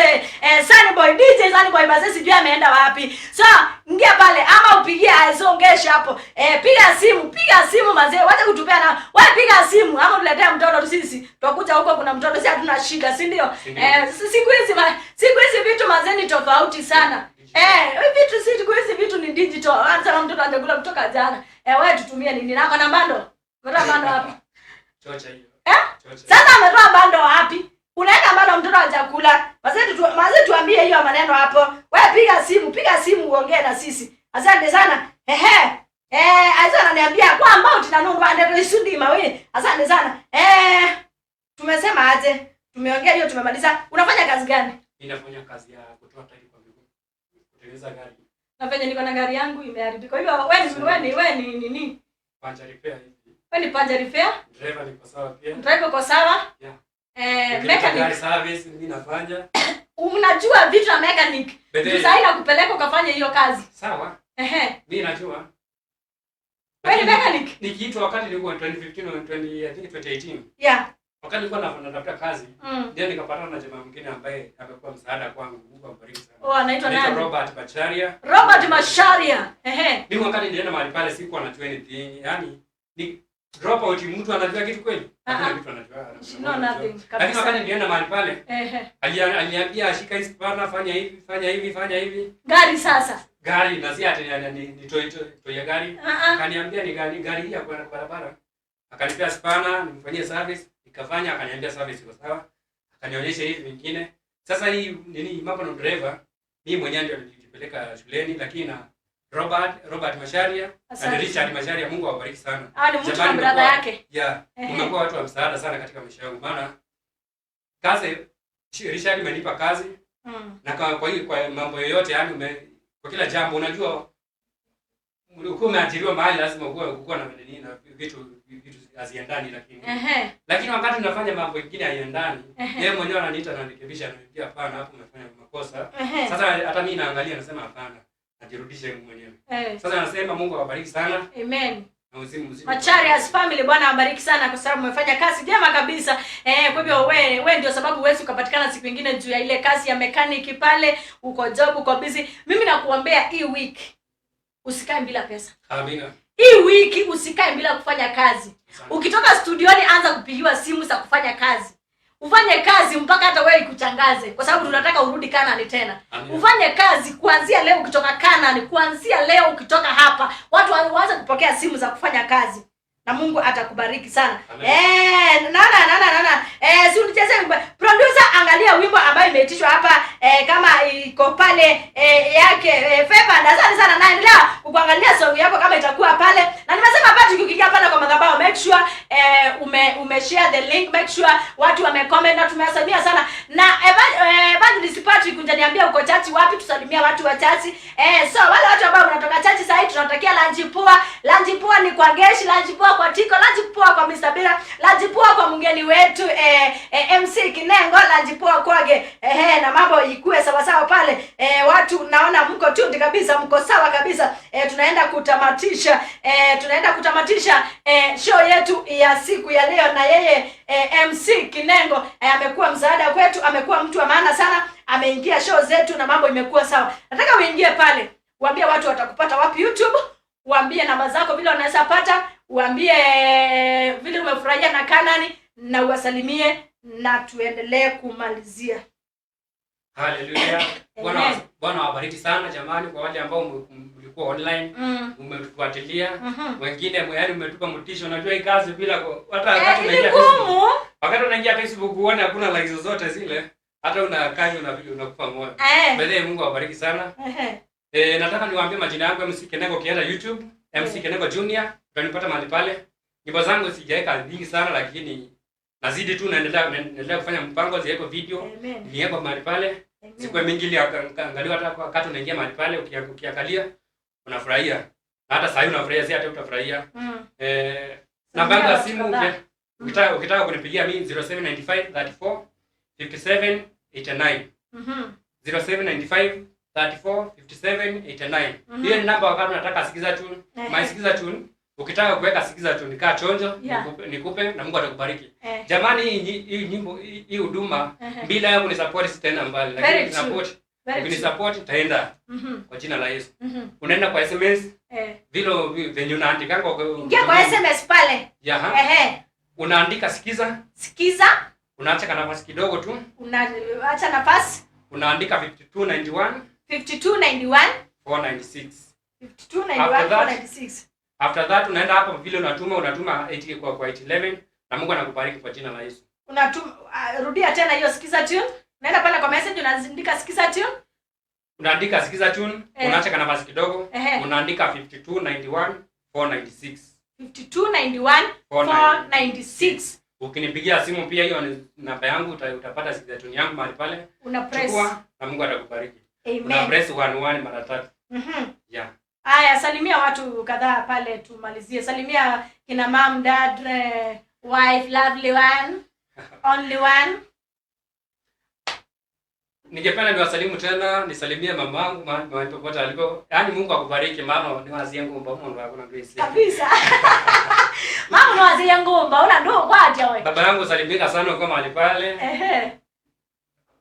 Sunnyboy mazee sijui ameenda wapi. So ingia pale ama upigie aisongesha hapo. Piga simu mazee. Wacha kutupeana. Wewe piga simu ama tuletea mtoto sisi. Tutakuja huko kuna mtoto sisi hatuna shida, si ndio? Siku hizi vitu mazee ni tofauti sana. Siku hizi vitu ni digital. Anza mtoto anakula kutoka jana. Wewe tutumie nini? Nako na bando. Unatoa bando wapi? Chocha hiyo. Sasa ametoa bando wapi? Unaweka bando mtoto wa chakula. Mazee tuambie hiyo maneno hapo. Wewe piga simu uongee na sisi. Asante sana. Aisa ananiambia kwa ambao tunanunua ndio isudi Dmawii. Asante sana. Tumesema aje? Tumeongea hiyo tumemaliza. Unafanya kazi gani? Ninafanya kazi ya kutoa tairi kwa miguu. Kutengeneza gari. Nafanya niko na gari yangu imeharibika. Hivyo wewe ni nini? Puncher repair hivi. Wewe ni puncher repair? Driver niko sawa pia. Driver uko sawa? Yeah. Mechanic service mimi nafanya. Unajua vitu na mechanic. Tusaina kupeleka ukafanya hiyo kazi. Sawa. Mimi najua. Wewe ni mechanic? Nikiitwa wakati nilikuwa 2015 I think 2018. Yeah. Wakati nilikuwa natafuta kazi, ndio nikapatana na jamaa mwingine ambaye amekuwa msaada kwangu. Mungu ambariki sana. Anaitwa nani? Robert Macharia. Mimi wakati nilienda mahali pale sikuwa najua anything. Yaani ni drop out, mtu anajua kitu kweli? Hakuna kitu anajua. No nothing. Lakini wakati nilienda mahali pale, aliniambia ashika hii spana, fanya hivi. Gari sasa. Gari na si ati ni toy gari. Akaniambia ni gari hii ya kwa barabara. Akanipea spana, nimfanyie service. Nikafanya, akaniambia service iko sawa. Akanionyesha hivi vingine. Sasa hii mambo na driver, mimi mwenyewe ndio nilipeleka shuleni, lakini Robert Masharia na Richard Masharia. Mungu awabariki sana. Ni mtu na brother yake. Yeah. Umekuwa watu wa msaada sana katika maisha yangu. Maana kazi Richard amenipa kazi. Na kwa mambo yoyote yani kwa kila jambo unajua ukiwa umeajiriwa mahali lazima ukuwa na nini na vitu haziendani lakini wakati unafanya mambo mengine haiendani yeye mwenyewe ananiita na nirekebisha ananiambia hapana hapo umefanya makosa. Sasa hata mimi naangalia nasema hapana najirudishe mwenyewe. Sasa nasema Mungu awabariki sana. Amen. Mzima. Macharias family Bwana awabariki sana kwa sababu mmefanya kazi njema kabisa. Kwa hivyo wewe ndio sababu huwezi ukapatikana siku nyingine juu ya ile kazi ya mechanic pale, uko job, uko busy. Mimi nakuombea hii wiki usikae bila pesa. Amina. Hii wiki usikae bila kufanya kazi. Ukitoka studioni anza kupigiwa simu za kufanya kazi. Ufanye kazi mpaka hata wewe ikuchangaze kwa sababu tunataka urudi Kanani tena. Amina. Ufanye kazi kuanzia leo ukitoka Kanani, kuanzia leo ukitoka hapa, watu waanze kupokea simu za kufanya kazi. Na Mungu atakubariki sana. Si unicheze producer, angalia wimbo ambayo imeitishwa hapa kama iko pale yake Favor. Asante sana naendelea kuangalia song yako kama itakuwa pale. Na nimesema hapa tukiingia pale kwa madhabahu make sure umeshare the link, make sure watu wamecomment na tumewasalimia sana. Na Evangelist Patrick unaniambia uko church wapi tusalimia watu wa church. So wale watu ambao wanatoka church sasa hivi tunatakia lunch poa. Lunch poa ni kwa Geshi, lunch poa kwa Tiko, lunch poa kwa Mr. Bira, lunch poa kwa mgeni wetu MC Kinengo, lunch poa kwake. Na mambo ikue sawa sawa pale. Watu naona mko tunde kabisa, mko sawa kabisa. Tunaenda kutamatisha show yetu ya siku ya leo na yeye MC Kinengo amekuwa msaada kwetu, amekuwa mtu wa maana sana, ameingia show zetu na mambo imekuwa sawa. Nataka uingie pale, waambie watu watakupata wapi YouTube, waambie namba zako vile unaweza pata, waambie vile umefurahia na Kanani na uwasalimie na tuendelee kumalizia. Hallelujah. Bwana wabariki sana jamani kwa wale ambao mlikuwa online, umetufuatilia. Wengine yaani umetupa motisha. Unajua hii kazi bila hata wakati unaingia Facebook. Wakati unaingia Facebook uone hakuna likes zote zile. Hata unakaa na video unakufa moyo. Baadaye Mungu awabariki sana. Nataka niwaambie majina yangu MC Kinengo kienda YouTube, MC Kinengo Junior, utanipata mahali pale. Nyimbo zangu sijaweka nyingi sana lakini nazidi tu naendelea kufanya mpango ziweko video. Niweko mahali pale. Siku mingi ile angalia hata wakati unaingia mahali pale ukiangalia unafurahia. Na hata sasa unafurahia si hata utafurahia. Namba yangu ya simu ukitaka kunipigia mimi 0795 34 57 89. 0795 34 57 89. Hiyo ni namba wakati unataka sikiza tune. Maisikiza tune. Ukitaka kuweka sikiza tune kaa chonjo, nikupe na Mungu atakubariki. Jamani hii nyimbo hii huduma bila yangu ni support tena mbali lakini support. Ukini taenda kwa jina la Yesu. Unaenda kwa SMS vile venye unaandika ingia kwa SMS pale. Unaandika sikiza. Unaacha nafasi kidogo tu. Unaacha nafasi. Unaandika 5291 496. 5291 496. After that unaenda hapo vile unatuma 80 kwa 811 na Mungu anakubariki kwa jina la Yesu. Unatuma rudia tena hiyo sikiza tune. Unaenda pale kwa message unaandika sikiza tune. Unaandika sikiza tune, unaacha nafasi kidogo, unaandika 5291 496. 5291 496. Ukinipigia simu pia hiyo ni namba yangu utapata sikiza tune yangu mahali pale. Una press na Mungu atakubariki. Amen. Una press 11 mara 3. Yeah. Aya, salimia watu kadhaa pale tumalizie. Salimia kina mom, dad, wife, lovely one, only one. Ningependa niwasalimu tena, nisalimie mamangu mahali popote alipo. Yaani Mungu akubariki maana ni wazie ngomba Mungu hakuna grace. Kabisa. Mama ni wazie ngomba, una ndo kwaje wewe? Baba yangu salimika sana kwa mahali pale.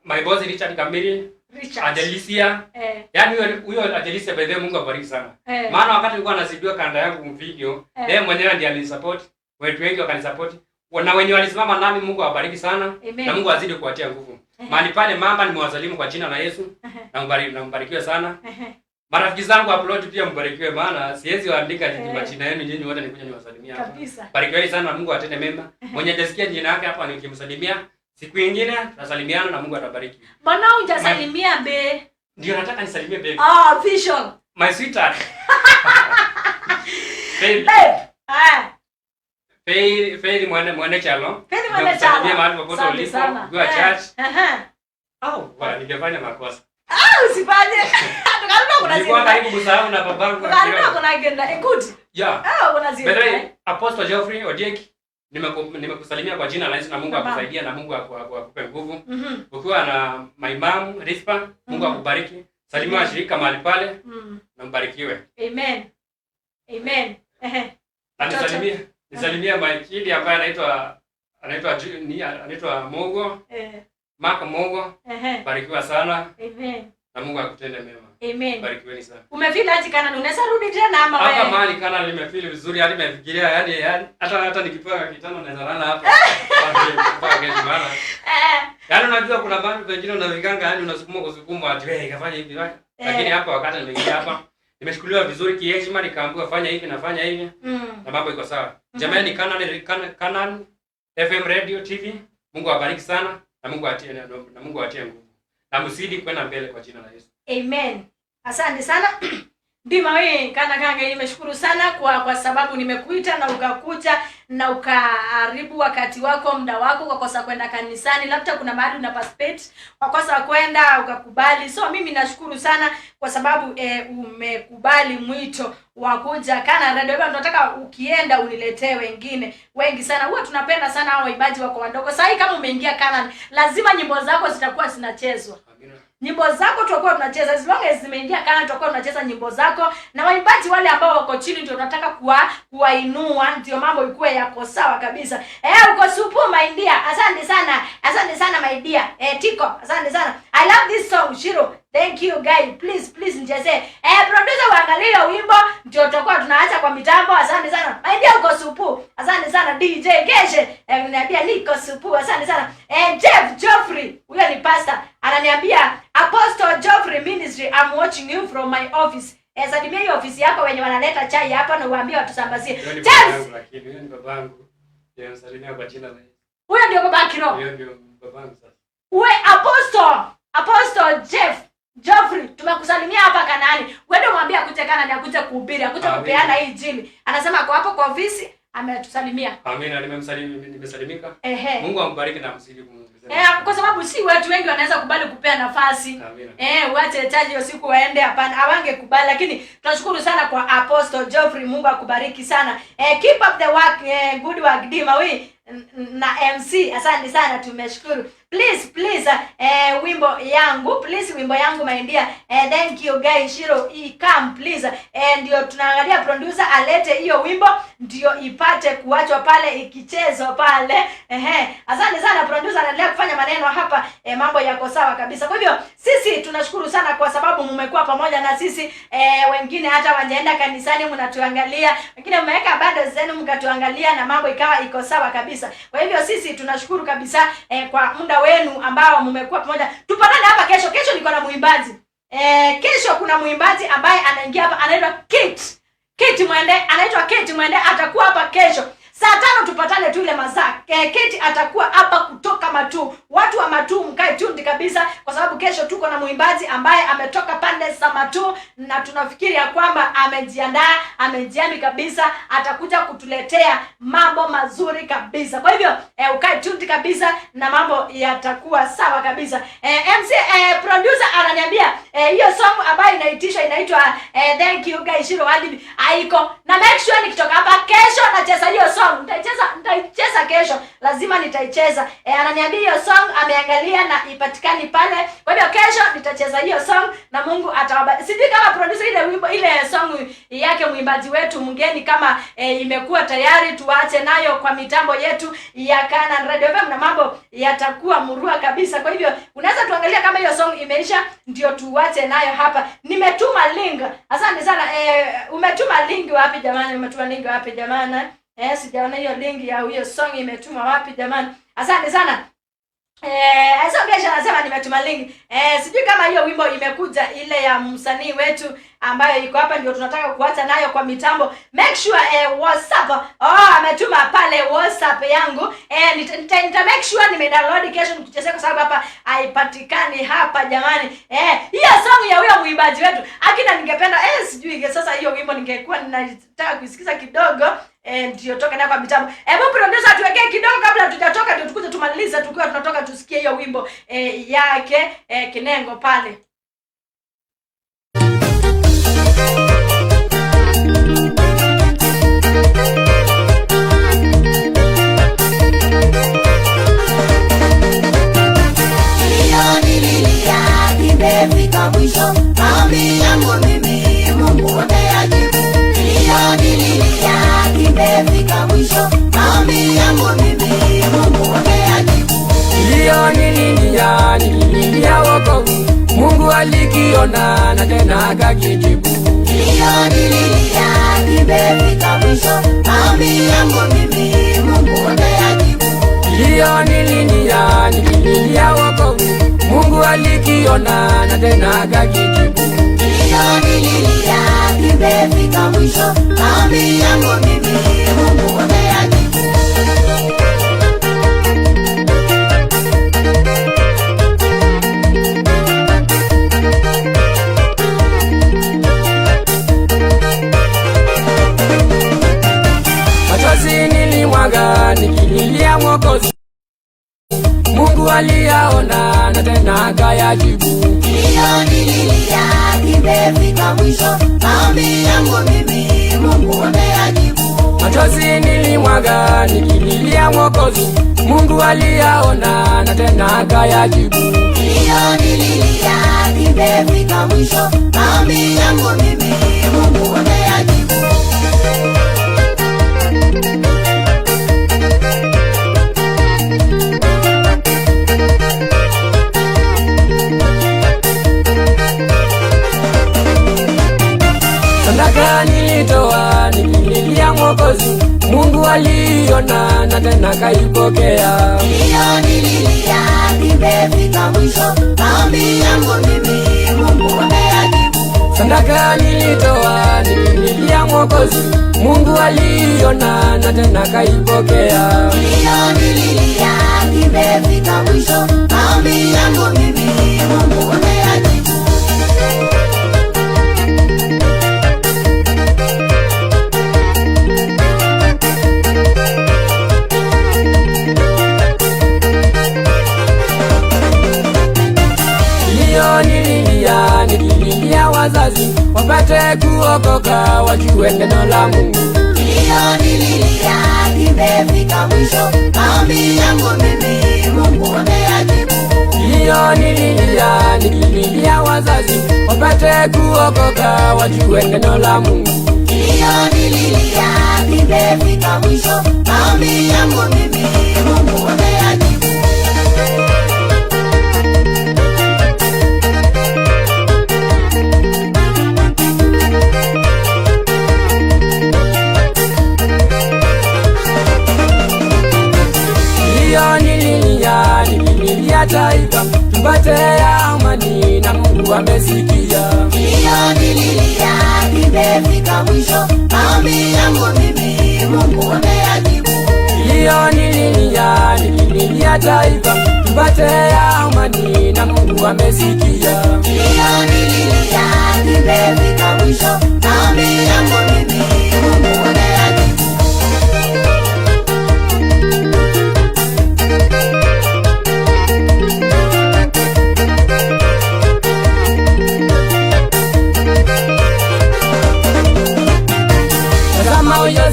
My boss Richard Kamili. Adelisia. Yaani huyo Adelisia by the Mungu abariki sana. Maana wakati nilikuwa nazidiwa kanda yangu mvideo, yeye mwenyewe ndiye alinisupport. Watu wengi wakanisupport. Na wenye walisimama nami Mungu awabariki sana. Na Mungu azidi kuwatia nguvu. Mahali pale mama nimewasalimu kwa jina la Yesu. Na mbarikiwe sana. Marafiki zangu upload pia mbarikiwe maana siwezi waandika majina yenu nyinyi wote nikuja niwasalimia hapa. Barikiweni sana na Mungu atende mema. Mwenye hajasikia jina yake hapa nikimsalimia siku nyingine tunasalimiana na Mungu atabariki. Mbona hujasalimia be? Ndio nataka nisalimie be. Vision. My sweetheart. Faith. Babe. Faith mwene chalo. Faith mwene chalo. Mimi mahali popote ulipo, go church. Bwana Ningefanya makosa. Usifanye. Tukaruka kuna zile. Nilikuwa karibu kusahau na babangu. Tukaruka kuna agenda. Ekuti. Yeah. Kuna zile. Bedre Apostle Geoffrey Odiek, nimekusalimia kwa jina la Yesu na Mungu akusaidie na Mungu akupe nguvu. Ukiwa na maimamu Rispa, Mungu akubariki. Salimia washirika mahali pale. Na mbarikiwe. Amen. Amen. Nisalimia Maikili ambaye anaitwa Mogo. Mark Mogo. Barikiwa sana. Amen. Na Mungu akutende mema. Amen. Barikiweni sana. Umefeel aje kana unaweza rudi tena ama wewe? Hapa mahali kana nimefeel vizuri, hadi nimefikiria yani hata nikipewa kitano naweza lala hapa. Kwa kesho mara. Yaani unajua kuna bandu wengine unavikanga yani unasukuma ati wewe kafanya hivi. Lakini hapa wakati nimeingia hapa nimeshukuliwa vizuri kiheshima, nikaambiwa fanya hivi na fanya hivi. Na mambo iko sawa. Jamani Canan FM Radio TV, Mungu awabariki sana na Mungu atie nguvu. Na msidi kwenda mbele kwa jina la Yesu. Amen. Asante sana. Dmawii kanga nimeshukuru sana kwa sababu nimekuita na ukakuja na ukaharibu wakati wako, muda wako kwa kosa kwenda kanisani. Labda kuna mahali una participate kwa kosa kwenda ukakubali. So mimi nashukuru sana kwa sababu umekubali mwito wa kuja kana radio. Tunataka ukienda uniletee wengine wengi sana. Huwa tunapenda sana hao waibaji wako wadogo. Sasa kama umeingia kana lazima nyimbo zako zitakuwa zinachezwa. Nyimbo zako tutakuwa tunacheza, as long as zimeingia kana tutakuwa tunacheza nyimbo zako, na waimbaji wale ambao wako chini ndio tunataka kuwainua, ndio mambo ikuwe yako sawa kabisa. Uko supu my dear, asante sana my dear. Tiko, asante sana. I love this song Shiro. Thank you guys. Please nicheze. Producer waangalie wimbo ndio tutakuwa tunaacha kwa mitambo. Asante sana. My dear uko supu. Asante sana DJ Geshe. Ananiambia niko supu. Asante sana. Jeff Geoffrey, huyo ni pastor. Ananiambia Apostle Geoffrey Ministry, I'm watching you from my office. Salimia hiyo ofisi yako wenye wanaleta chai hapa na uambie watusambazie. James, lakini huyo ni babangu. Yeye salimia kwa jina la Yesu. Huyo ndio baba kiroho. Huyo ndio babangu sasa. Wewe Apostle Jeff Geoffrey, tumekusalimia hapa Kanani. Wewe mwambie akuje Kanani, akuje kuhubiri, akuje kupeana hii injili. Anasema kwa hapo kwa ofisi ametusalimia. Amina, nimesalimika. Mungu ambariki na msidi kumwongezea. Kwa sababu si watu wengi wanaweza kubali kupea nafasi. Uache taji usiku waende, hapana, hawange kubali, lakini tunashukuru sana kwa Apostle Geoffrey. Mungu akubariki sana. Keep up the work, good work Dmawii na MC. Asante sana, tumeshukuru. Please wimbo yangu my dear. Thank you guys. Shiro come please. Ndio tunaangalia producer alete hiyo wimbo ndio ipate kuachwa pale ikichezwa pale. Asante sana producer, anaendelea kufanya maneno hapa. Mambo yako sawa kabisa. Kwa hivyo sisi tunashukuru sana kwa sababu mmekuwa pamoja na sisi. Wengine hata wajaenda kanisani mnatuangalia, wengine mmeweka bado zenu mkatuangalia na mambo ikawa iko sawa kabisa. Kwa hivyo sisi tunashukuru kabisa kwa muda wenu ambao mmekuwa pamoja. Tupatane hapa kesho. Kesho niko na muimbaji. Kesho kuna muimbaji ambaye anaingia hapa anaitwa Kate Mwende atakuwa hapa kesho. Saa 5 tupatane tu ile masaa. Kate atakuwa hapa kutoka Matu. Watu wa Matu mkae tuned kabisa kwa sababu kesho tuko na muimbaji ambaye ametoka pande za Matu na tunafikiri ya kwamba amejiami kabisa, atakuja kutuletea mambo mazuri kabisa. Kwa hivyo ukae tuned kabisa na mambo yatakuwa sawa kabisa. MC producer ananiambia hiyo song ambayo inaitwa Thank You Guys Shiro hadi haiko. Na make sure nikitoka hapa kesho nacheza hiyo song. Nitaicheza kesho. Lazima nitaicheza. Ananiambia hiyo song ameangalia na ipatikani pale. Kwa hivyo kesho nitacheza hiyo song na Mungu atawabariki. Sijui kama producer ile song yake muimbaji wetu mgeni kama imekuwa tayari tuache nayo kwa mitambo yetu ya Canan Radio FM na mambo yatakuwa murua kabisa. Kwa hivyo unaweza tuangalia kama hiyo song imeisha ndio tuache nayo hapa. Nimetuma link. Asante sana. Umetuma link wapi jamani? Sijaona hiyo link ya hiyo song imetuma wapi jamani. Asante sana. Songesha anasema nimetuma link. Sijui kama hiyo wimbo imekuja ile ya msanii wetu ambayo iko hapa, ndio tunataka kuacha nayo kwa mitambo. Make sure WhatsApp ametuma pale WhatsApp yangu. Nita make sure nimedownload kesho nikuchezea, kwa sababu hapa haipatikani hapa jamani. Hiyo song ya huyo muimbaji wetu akina ningependa sijui sasa hiyo wimbo ningekuwa ninataka kusikiza kidogo. Ndio toka na kwa mitambo. Hebu producer tuwekee kidogo kabla tujatoka, ndio tukuje tumalize tukiwa tunatoka tusikie hiyo wimbo yake Kinengo pale. Imefika mwisho, maombi yangu mimi Mungu ameyajibu. Nililia, imefika mwisho, maombi yangu mimi Mungu ameyajibu. Nililia wokovu, Mungu alikiona na tena akakijibu. Nililia, imefika mwisho, maombi yangu mimi Mungu ameyajibu. Nililia wokovu, Mungu alikiona na tena akakijibu. Nililia, imefika mwisho, maombi yangu mimi Mungu ameyajibu. Machozi nilimwaga nikililia Mwokozi, Mungu aliyaona na tena akayajibu. Nililia, imefika mwisho, maombi yangu mimi Mungu ameyajibu. Machozi nilimwaga nikililia Mwokozi, Mungu aliyaona na tena akayajibu. Nililia, imefika mwisho, maombi yangu mimi Mungu ameyajibu. Sadaka nilitoa nikililia Mwokozi, Mungu aliona na tena kaipokea. Nililia, imefika mwisho, maombi yangu mimi Mungu ameyajibu. Sadaka nilitoa nikililia Mwokozi, Mungu aliona na tena kaipokea. Nililia, imefika mwisho, maombi yangu mimi Mungu ameyajibu. Nililia wazazi wapate kuokoka, wajue neno la Mungu. Nililia, imefika mwisho, maombi yangu mimi Mungu ameyajibu. Nililia wazazi wapate kuokoka, wajue neno la Mungu. Nililia, imefika mwisho, maombi yangu mimi Mungu ameyajibu. Nililia taifa tupate amani na Mungu amesikia. Nililia, imefika mwisho, maombi yangu mimi Mungu ameyajibu. Nililia taifa tupate amani na Mungu amesikia. Nililia, imefika mwisho, maombi yangu mimi Mungu ameyajibu.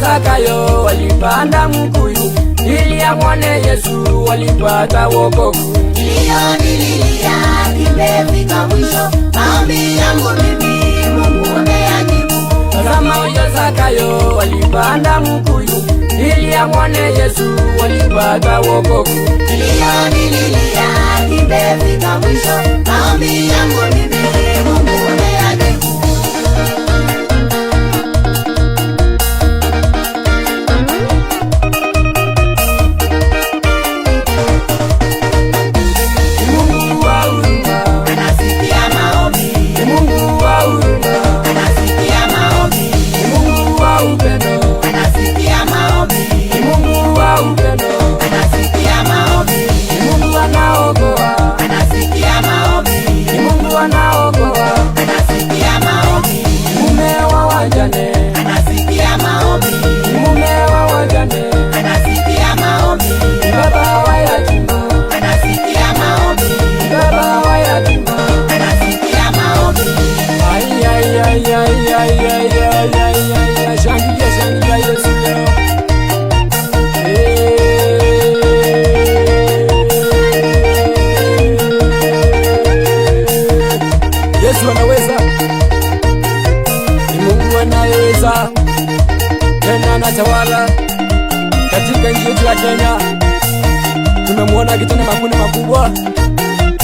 Zakayo walipanda mkuyu ili amwone Yesu, walipata wokovu. Nililia, imefika mwisho, maombi yangu mimi Mungu ameyajibu. Tazama huyo Zakayo walipanda mkuyu ili amwone Yesu, walipata wokovu. Nililia, imefika mwisho, maombi yangu mimi Mungu ameyajibu. wetu wa Kenya. Tumemwona akitenda makundi makubwa.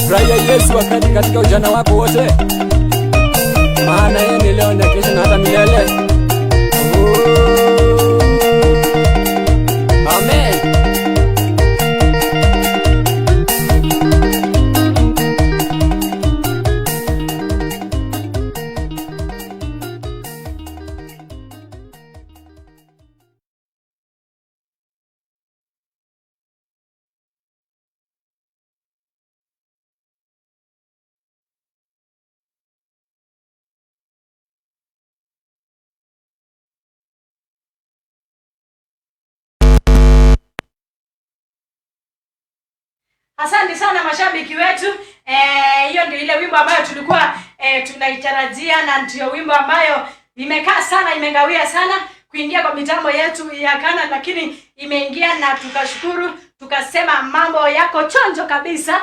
Furahia Yesu wakati katika ujana wako wote, maana yeye ni leo na kesho na hata milele. Amen. Asante sana mashabiki wetu. Hiyo ndio ile wimbo ambayo tulikuwa tunaitarajia, na ndio wimbo ambayo imekaa sana, imengawia sana kuingia kwa mitambo yetu ya Kana, lakini imeingia na tukashukuru, tukasema mambo yako chonjo kabisa.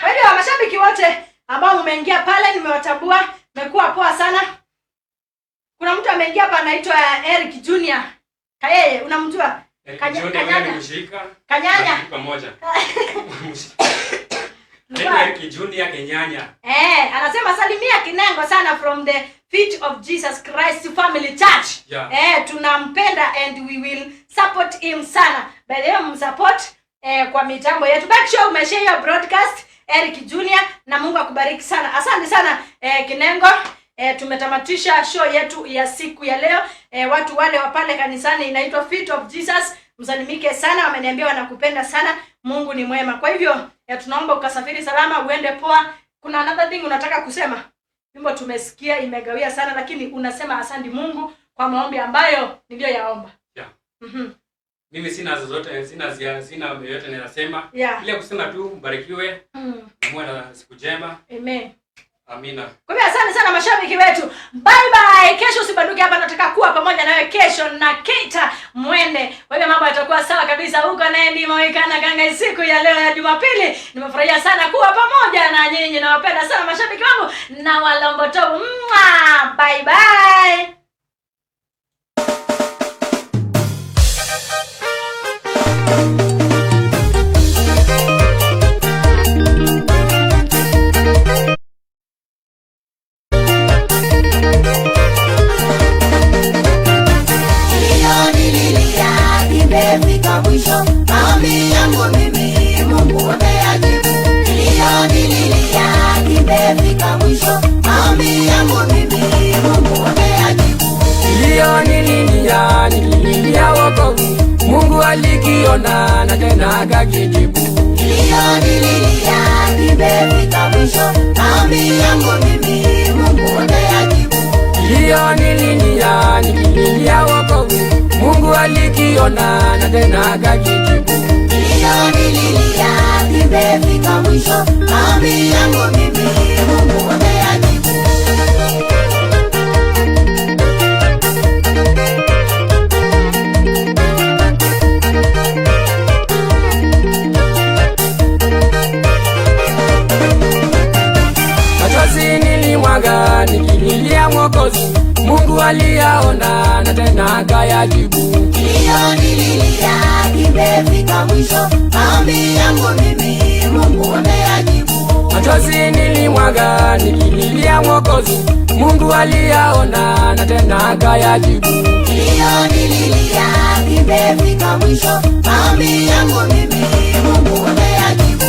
Kwa hivyo mashabiki wote ambao mmeingia pale nimewatambua, mmekuwa poa sana. Kuna mtu ameingia hapa anaitwa Eric Junior. Kayeye unamjua? Kanyanya pamoja. Eric Junior Kenyanya. Anasema salimia Kinengo sana from the Feet of Jesus Christ Family Church. Yeah. Tunampenda and we will support him sana. By the way, msupport kwa mitambo yetu. Make sure umeshare your broadcast Eric Junior, na Mungu akubariki sana. Asante sana Kinengo. Tumetamatisha show yetu ya siku ya leo. Watu wale wa pale kanisani inaitwa Feet of Jesus, msalimike sana, wameniambia wanakupenda sana. Mungu ni mwema. Kwa hivyo tunaomba ukasafiri salama, uende poa. Kuna another thing unataka kusema? Wimbo tumesikia imegawia sana, lakini unasema asante Mungu kwa maombi ambayo niliyoyaomba. Yeah. Mimi sina zozote, sina yote ninasema. Yeah. Ile kusema tu mbarikiwe. Muwe na siku njema. Amen. Amina. Kwa hivyo asante sana mashabiki wetu. Bye bye. Kesho usibanduke hapa, nataka kuwa pamoja nawe kesho na Keita Mwende. Kwa hivyo mambo yatakuwa sawa kabisa huko na Dmawii kanga siku ya leo ya Jumapili. Nimefurahia sana kuwa pamoja na nyinyi. Nawapenda sana mashabiki wangu na walomboto. Bye bye. Imefika mwisho, maombi yangu mimi Mungu ameyajibu. Imefika mwisho, maombi yangu mimi Mungu ameyajibu. Nililia wokovu, Mungu alikiona na tena akakijibu. Imefika mwisho, maombi yangu mimi Mungu ameyajibu. Nililia wokovu, Mungu alikiona na tena akakijibu. Imefika mwisho, maombi yangu mimi Mungu ameyajibu. Machozi nilimwaga nikililia Mwokozi, Mungu aliyaona na tena akayajibu. Imefika mwisho, maombi yangu mimi Mungu ameyajibu. Machozi nilimwaga nikililia Mwokozi, Mungu aliyaona na tena akayajibu. Imefika mwisho, maombi yangu mimi Mungu ameyajibu.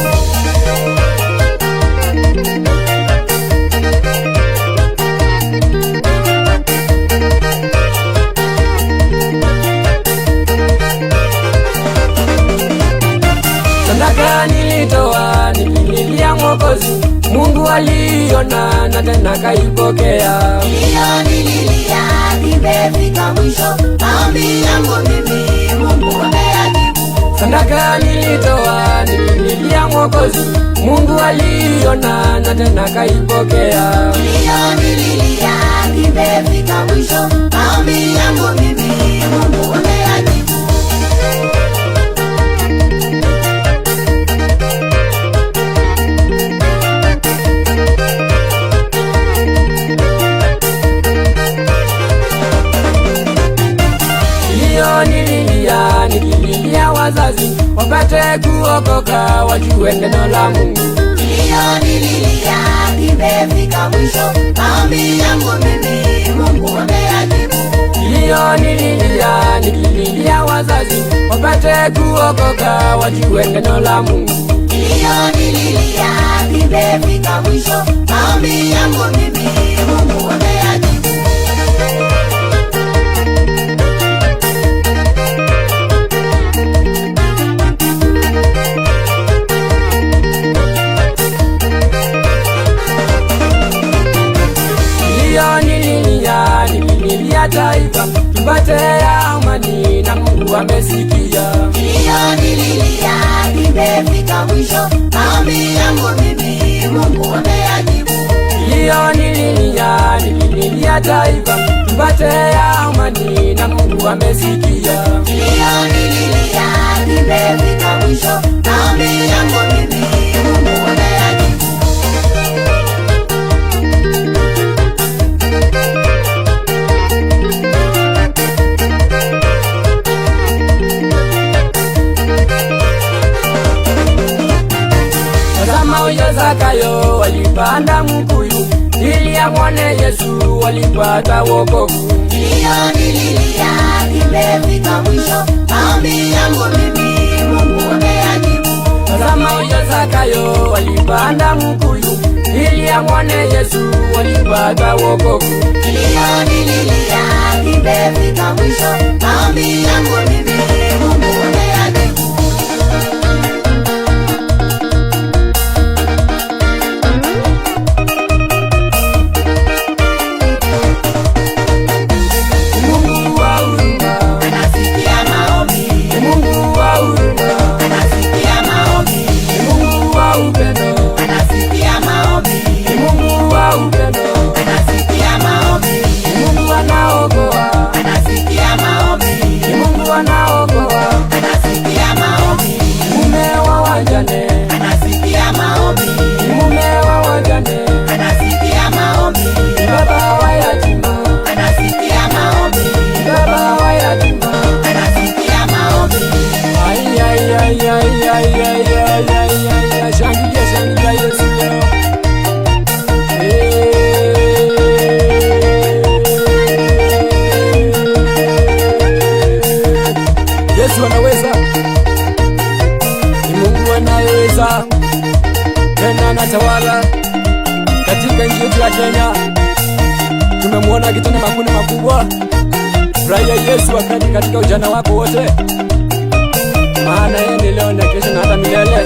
Sadaka nilitoa nikililia Mwokozi, Mungu aliona na tena kaipokea. Imefika mwisho, maombi yangu mimi Mungu ameyajibu. Sadaka nilitoa nikililia Mwokozi, Mungu aliona na tena kaipokea. Imefika mwisho, maombi yangu mimi Mungu ameyajibu. Nikililia kuokoka wajue neno la Mungu. Kilio nililia kimefika mwisho, maombi yangu mimi Mungu ameyajibu. Kilio nililia nikililia wazazi wapate kuokoka wajue neno la Mungu. Kilio nililia kimefika mwisho, maombi yangu mimi Mungu ameyajibu. Nililia taifa tupate amani na Mungu amesikia. Kilio nililia kimefika mwisho, maombi yangu mimi Mungu ameyajibu. Kilio nililia taifa tupate amani na Mungu amesikia. Kilio nililia kimefika mwisho, maombi yangu mimi Mungu ameyajibu. Zakayo walipanda mkuyu ili amwone Yesu, walipata wokovu. Kilio nililia kimefika mwisho, maombi yangu mimi Mungu ameyajibu. Tazama huyo Zakayo walipanda mkuyu ili amwone Yesu, walipata wokovu. Kilio nililia kimefika mwisho, maombi yangu mimi Mungu ameyajibu. Yesu anaweza, ni Mungu anayeweza, tena anatawala katika nchi yetu ya Kenya. Tumemwona akitenda makuna makubwa. Furahia Yesu wakati katika ujana wako wote, maana yeye ni leo na kesho na hata milele.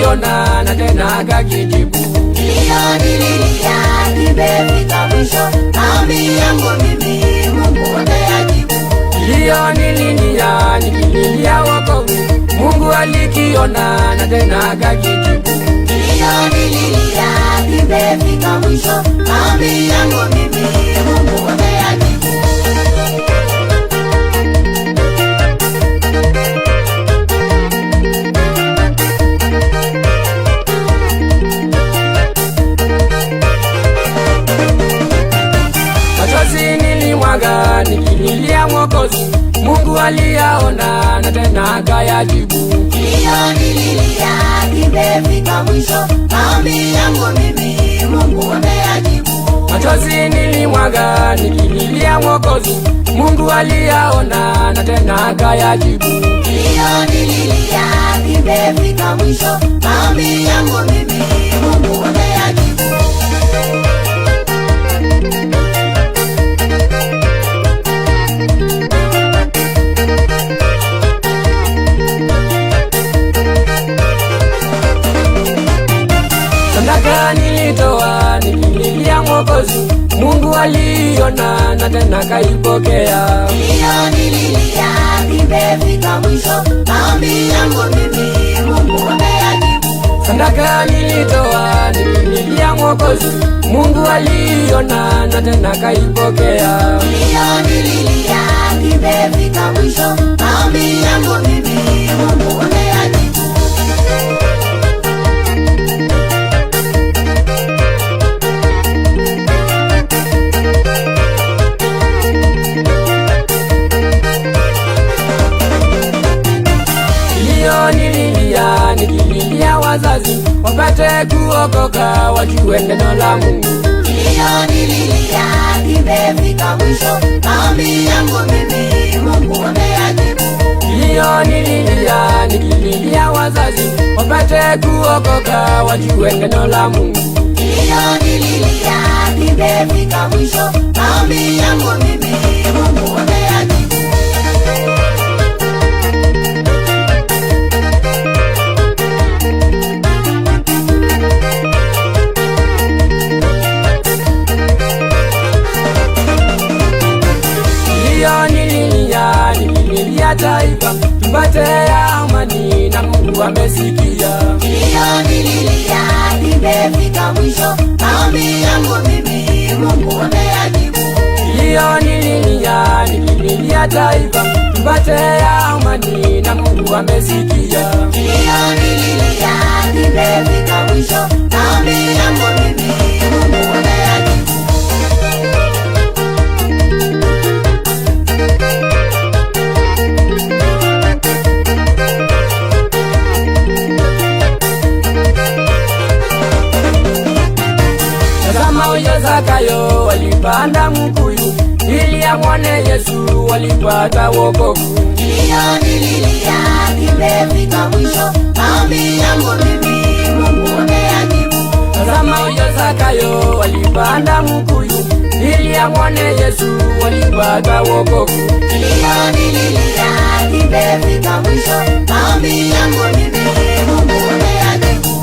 aliona na tena akakijibu. Kilio nililia kimefika mwisho, maombi yangu mimi Mungu ameyajibu. Kilio nililia nikililia wokovu, Mungu alikiona na tena akakijibu. Kilio nililia kimefika mwisho, maombi yangu mimi Mungu ameyajibu. Nilimwaga nikililia Mwokozi, Mungu aliyaona na tena akayajibu. Kilio nililia kimefika mwisho, maombi yangu mimi Mungu ameyajibu. Machozi nilimwaga nikililia Mwokozi, Mungu aliyaona na tena akayajibu. Kilio nililia kimefika mwisho, maombi yangu mimi Mungu ameyajibu. Sadaka nilitoa nikililia Mwokozi, Mungu aliona na tena kaipokea. Kilio nililia kimefika mwisho, maombi yangu mimi Mungu ameyajibu. Sadaka nilitoa nikililia Mwokozi, Mungu aliona na tena kaipokea. Kilio nililia kimefika mwisho, maombi yangu mimi Mungu ameyajibu. Nililia nikililia wazazi wapate kuokoka, wajue neno la Mungu. Kilio nililia kimefika mwisho, maombi yangu mimi Mungu ameyajibu. Kilio nililia nikililia wazazi wapate kuokoka, wajue neno la Mungu. Kilio nililia kimefika mwisho, maombi yangu mimi Mungu ameyajibu. Nililia taifa tupate amani na Mungu amesikia. Kilio nililia kimefika mwisho, maombi yangu mimi Mungu ameyajibu. Kilio nililia taifa tupate amani na Mungu amesikia. Kilio nililia kimefika mwisho, maombi yangu mimi Mungu ameyajibu. Zakayo walipanda mkuyu ili amwone Yesu, walipata wokovu. Kilio nililia kimefika mwisho, maombi yangu mimi Mungu ameyajibu. Tazama huyo Zakayo walipanda mkuyu ili amwone Yesu, walipata wokovu. Kilio nililia kimefika mwisho, maombi yangu mimi Mungu ameyajibu.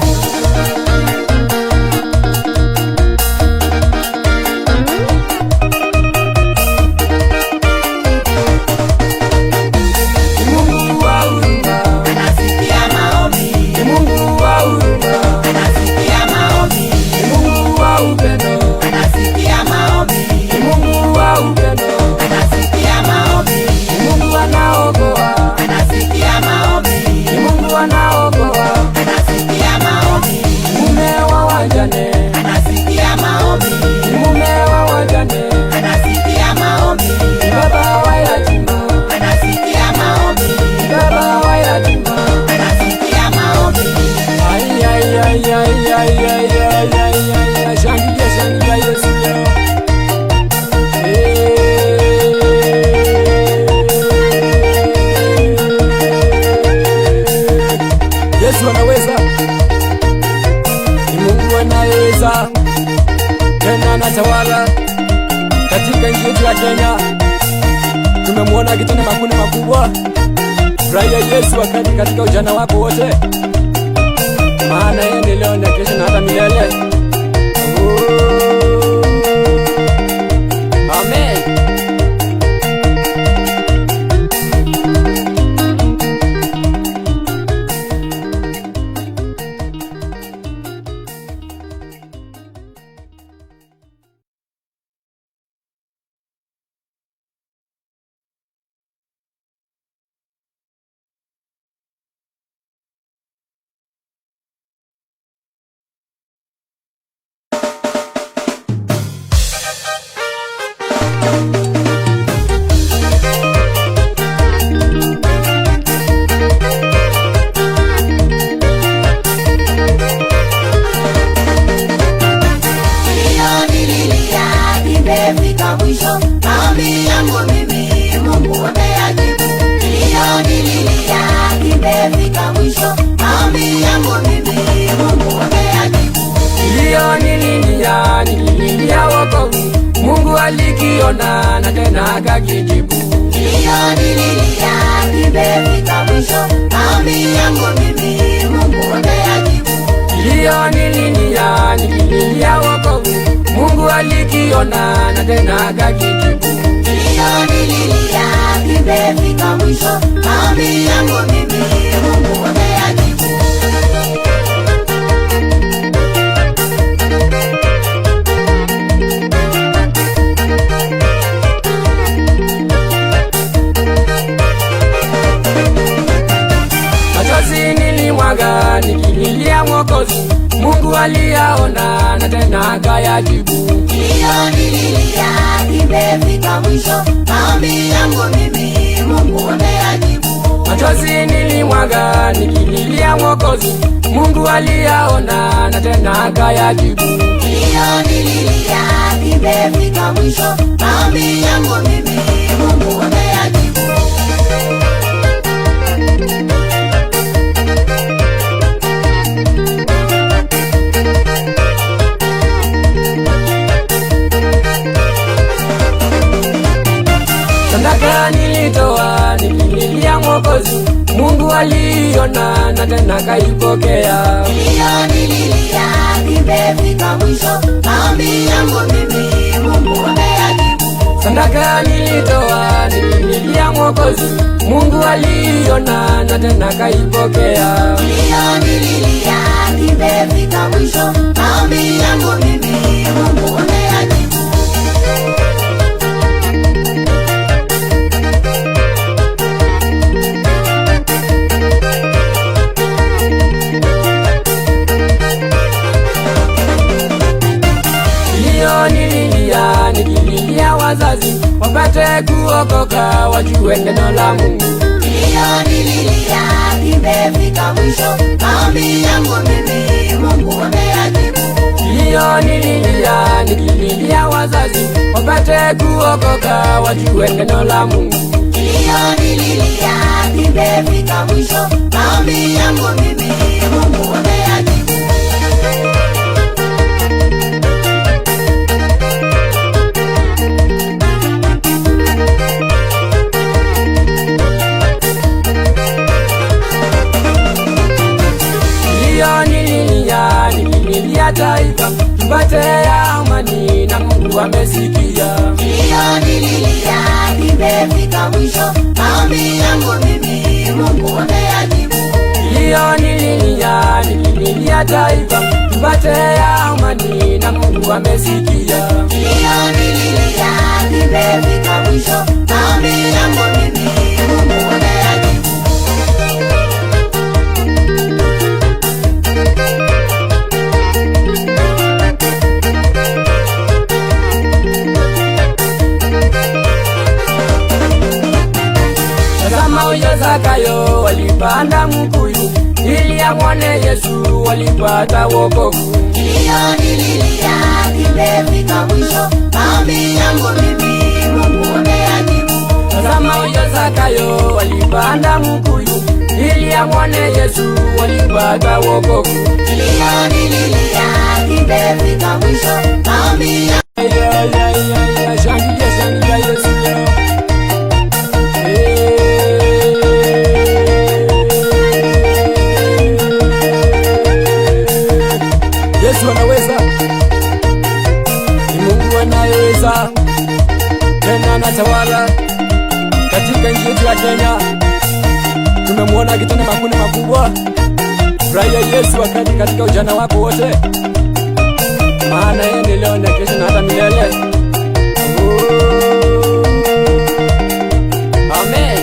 Yesu anaweza, ni Mungu anaweza, tena anatawala katika nchi yetu ya Kenya. Tumemwona akitenda makuna makubwa. Furahia Yesu wakati katika ujana wako wote. jana, ni leo na kesho na hata milele. Amen. Imefika mwisho, maombi yangu mimi Mungu ameyajibu. Kilio nililia kimefika mwisho, maombi yangu mimi Mungu ameyajibu. Kilio nililia wokovu, Mungu alikiona na tena akakijibu. Kilio nililia kimefika mwisho, maombi yangu mimi Mungu ameyajibu. Kilio nililia wokovu, Mungu alikiona na tena akakijibu. Kilio nililia kimefika mwisho, maombi yangu mimi Mungu ameyajibu. Machozi nilimwaga nikililia Mwokozi, Mungu aliyaona na tena akayajibu. Kilio nililia kimefika mwisho, maombi yangu mimi Mungu ameyajibu. Machozi nilimwaga nikililia Mwokozi, Mungu aliyaona na tena akayajibu. Kilio nililia kimefika mwisho, maombi yangu mimi Mungu ameyajibu. Sadaka nilitoa nikililia Mwokozi, Mungu aliona na tena kaipokea. Kilio nililia kimefika mwisho, maombi yangu mimi Mungu ameyajibu. Sadaka nilitoa nikililia Mwokozi, Mungu aliona na tena kaipokea. Kilio nililia kimefika mwisho, maombi yangu mimi Mungu ameyajibu. Nikililia wazazi wapate kuokoka, wajue neno la Mungu. Kilio nililia kimefika mwisho, maombi yangu mimi Mungu ameyajibu. Kilio nikililia wazazi wapate kuokoka, wajue neno la Mungu. Kilio nililia kimefika mwisho, maombi yangu mimi Mungu ameyajibu. Nikililia taifa tupate amani na Mungu amesikia. Kilio nililia kimefika mwisho, maombi yangu mimi Mungu ameyajibu. Kilio nikililia taifa tupate amani na Mungu amesikia. Kilio nililia kimefika mwisho, maombi yangu mimi Mungu ameyajibu. Zakayo walipanda mkuyu ili amwone Yesu, walipata wokovu. Kilio nililia kimefika mwisho, maombi yangu mimi Mungu ameyajibu. Tazama huyo Zakayo walipanda mkuyu ili amwone Yesu, walipata wokovu. Kilio nililia kimefika mwisho, maombi yangu shangilia Yesu leo. wa Kenya. Tumemwona akitenda makuni makubwa. Furahia Yesu wakati katika ujana wako wote, maana yeye ni leo na kesho na hata milele. Amen.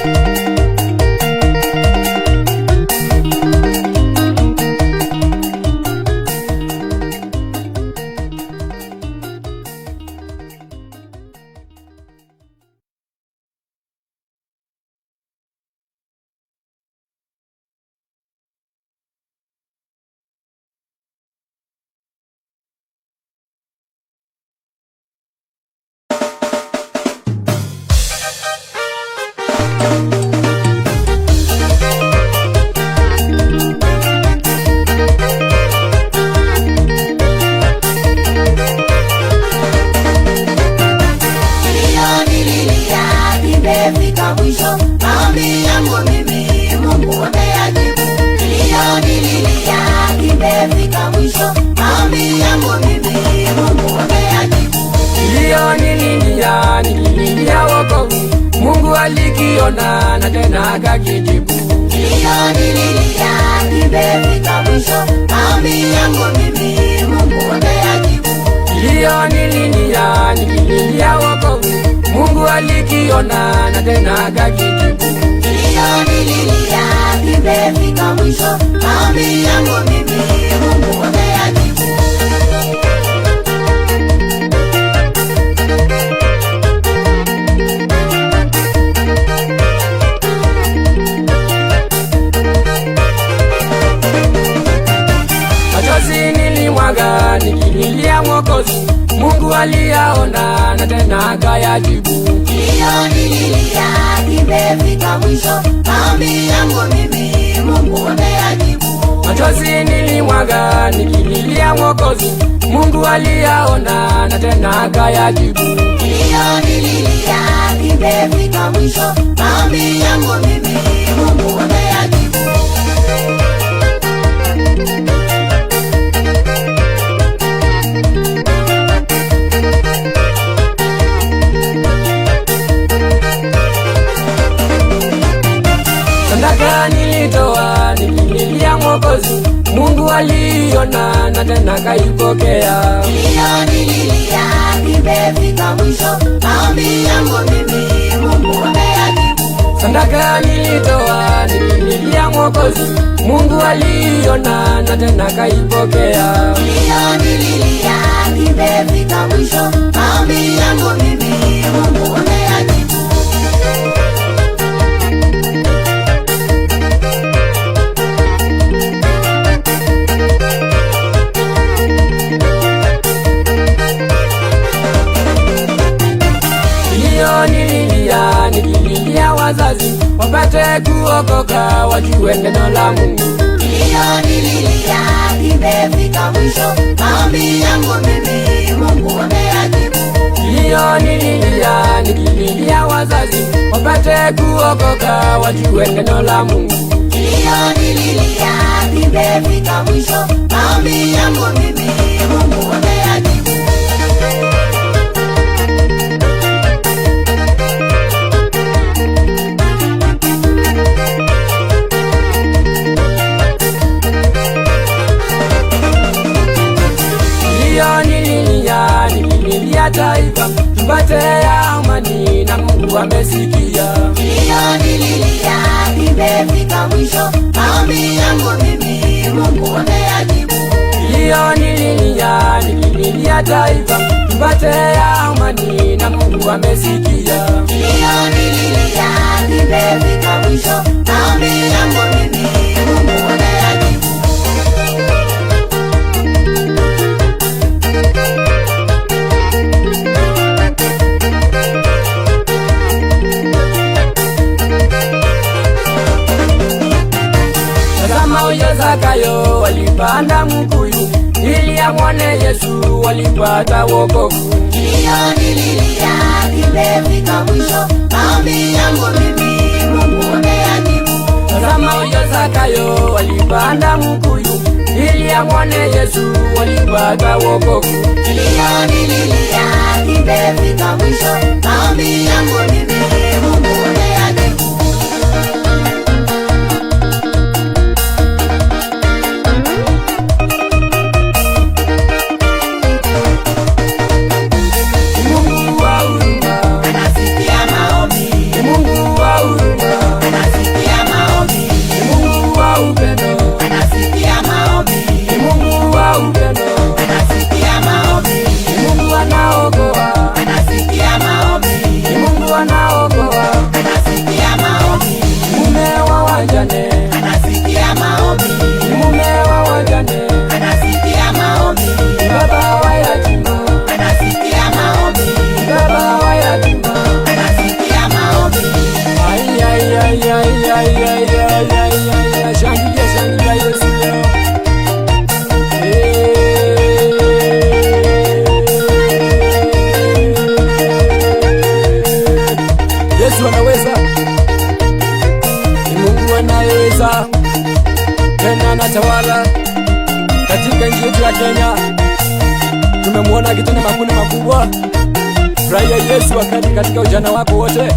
Imefika mwisho, maombi yangu mimi Mungu ameyajibu. Kilio nililia kimefika mwisho, maombi yangu mimi Mungu ameyajibu. Kilio nililia wokovu, Mungu alikiona na tena akakijibu. Kilio nililia kimefika mwisho, maombi yangu mimi Mungu ameyajibu. Kilio nililia wokovu, Mungu alikiona na tena akakijibu. Kilio nililia kimefika mwisho, maombi yangu mimi Mungu ameyajibu. Machozi nilimwaga nikililia Mwokozi, Mungu aliyaona na tena akayajibu. Kilio nililia kimefika mwisho, maombi yangu mimi Mungu ameyajibu. Machozi nilimwaga nikililia Mwokozi, Mungu aliyaona na tena akayajibu. Kilio nililia kimefika mwisho, maombi yangu mimi Mungu ameyajibu. Sadaka nilitoa nikililia Mwokozi, Mungu aliona na tena kaipokea. Kilio nililia kimefika mwisho, maombi yangu mimi Mungu ameyajibu. Sadaka nilitoa nikililia Mwokozi, Mungu aliona na tena kaipokea. Kilio nililia kimefika mwisho, maombi yangu mimi Mungu ameyajibu. Nikililia wazazi wapate kuokoka, wajue neno la Mungu. Kilio nililia kimefika mwisho, maombi yangu mimi Mungu ameyajibu. Kilio nikililia wazazi wapate kuokoka, wajue neno la Mungu. Kilio nililia kimefika mwisho, maombi yangu mimi Mungu ameyajibu. Nikililia taifa tupate amani na Mungu amesikia. Kilio nililia kimefika mwisho, maombi yangu mimi Mungu ameyajibu. Kilio nikililia taifa tupate amani na Mungu amesikia. Kilio nililia kimefika mwisho, maombi yangu mimi Mungu ameyajibu. Zakayo walipanda mkuyu ili amwone Yesu, walipata wokovu. Kilio nililia kimefika mwisho, maombi yangu mimi Mungu ameyajibu. Tazama huyo Zakayo walipanda mkuyu ili amwone Yesu, walipata wokovu. Kilio nililia kimefika mwisho, maombi yangu mimi Mungu ameyajibu. anatawala, tena anatawala katika nchi yetu ya Kenya. Tumemwona akitenda makundi makubwa. Furahia Yesu wakati katika ujana wako wote.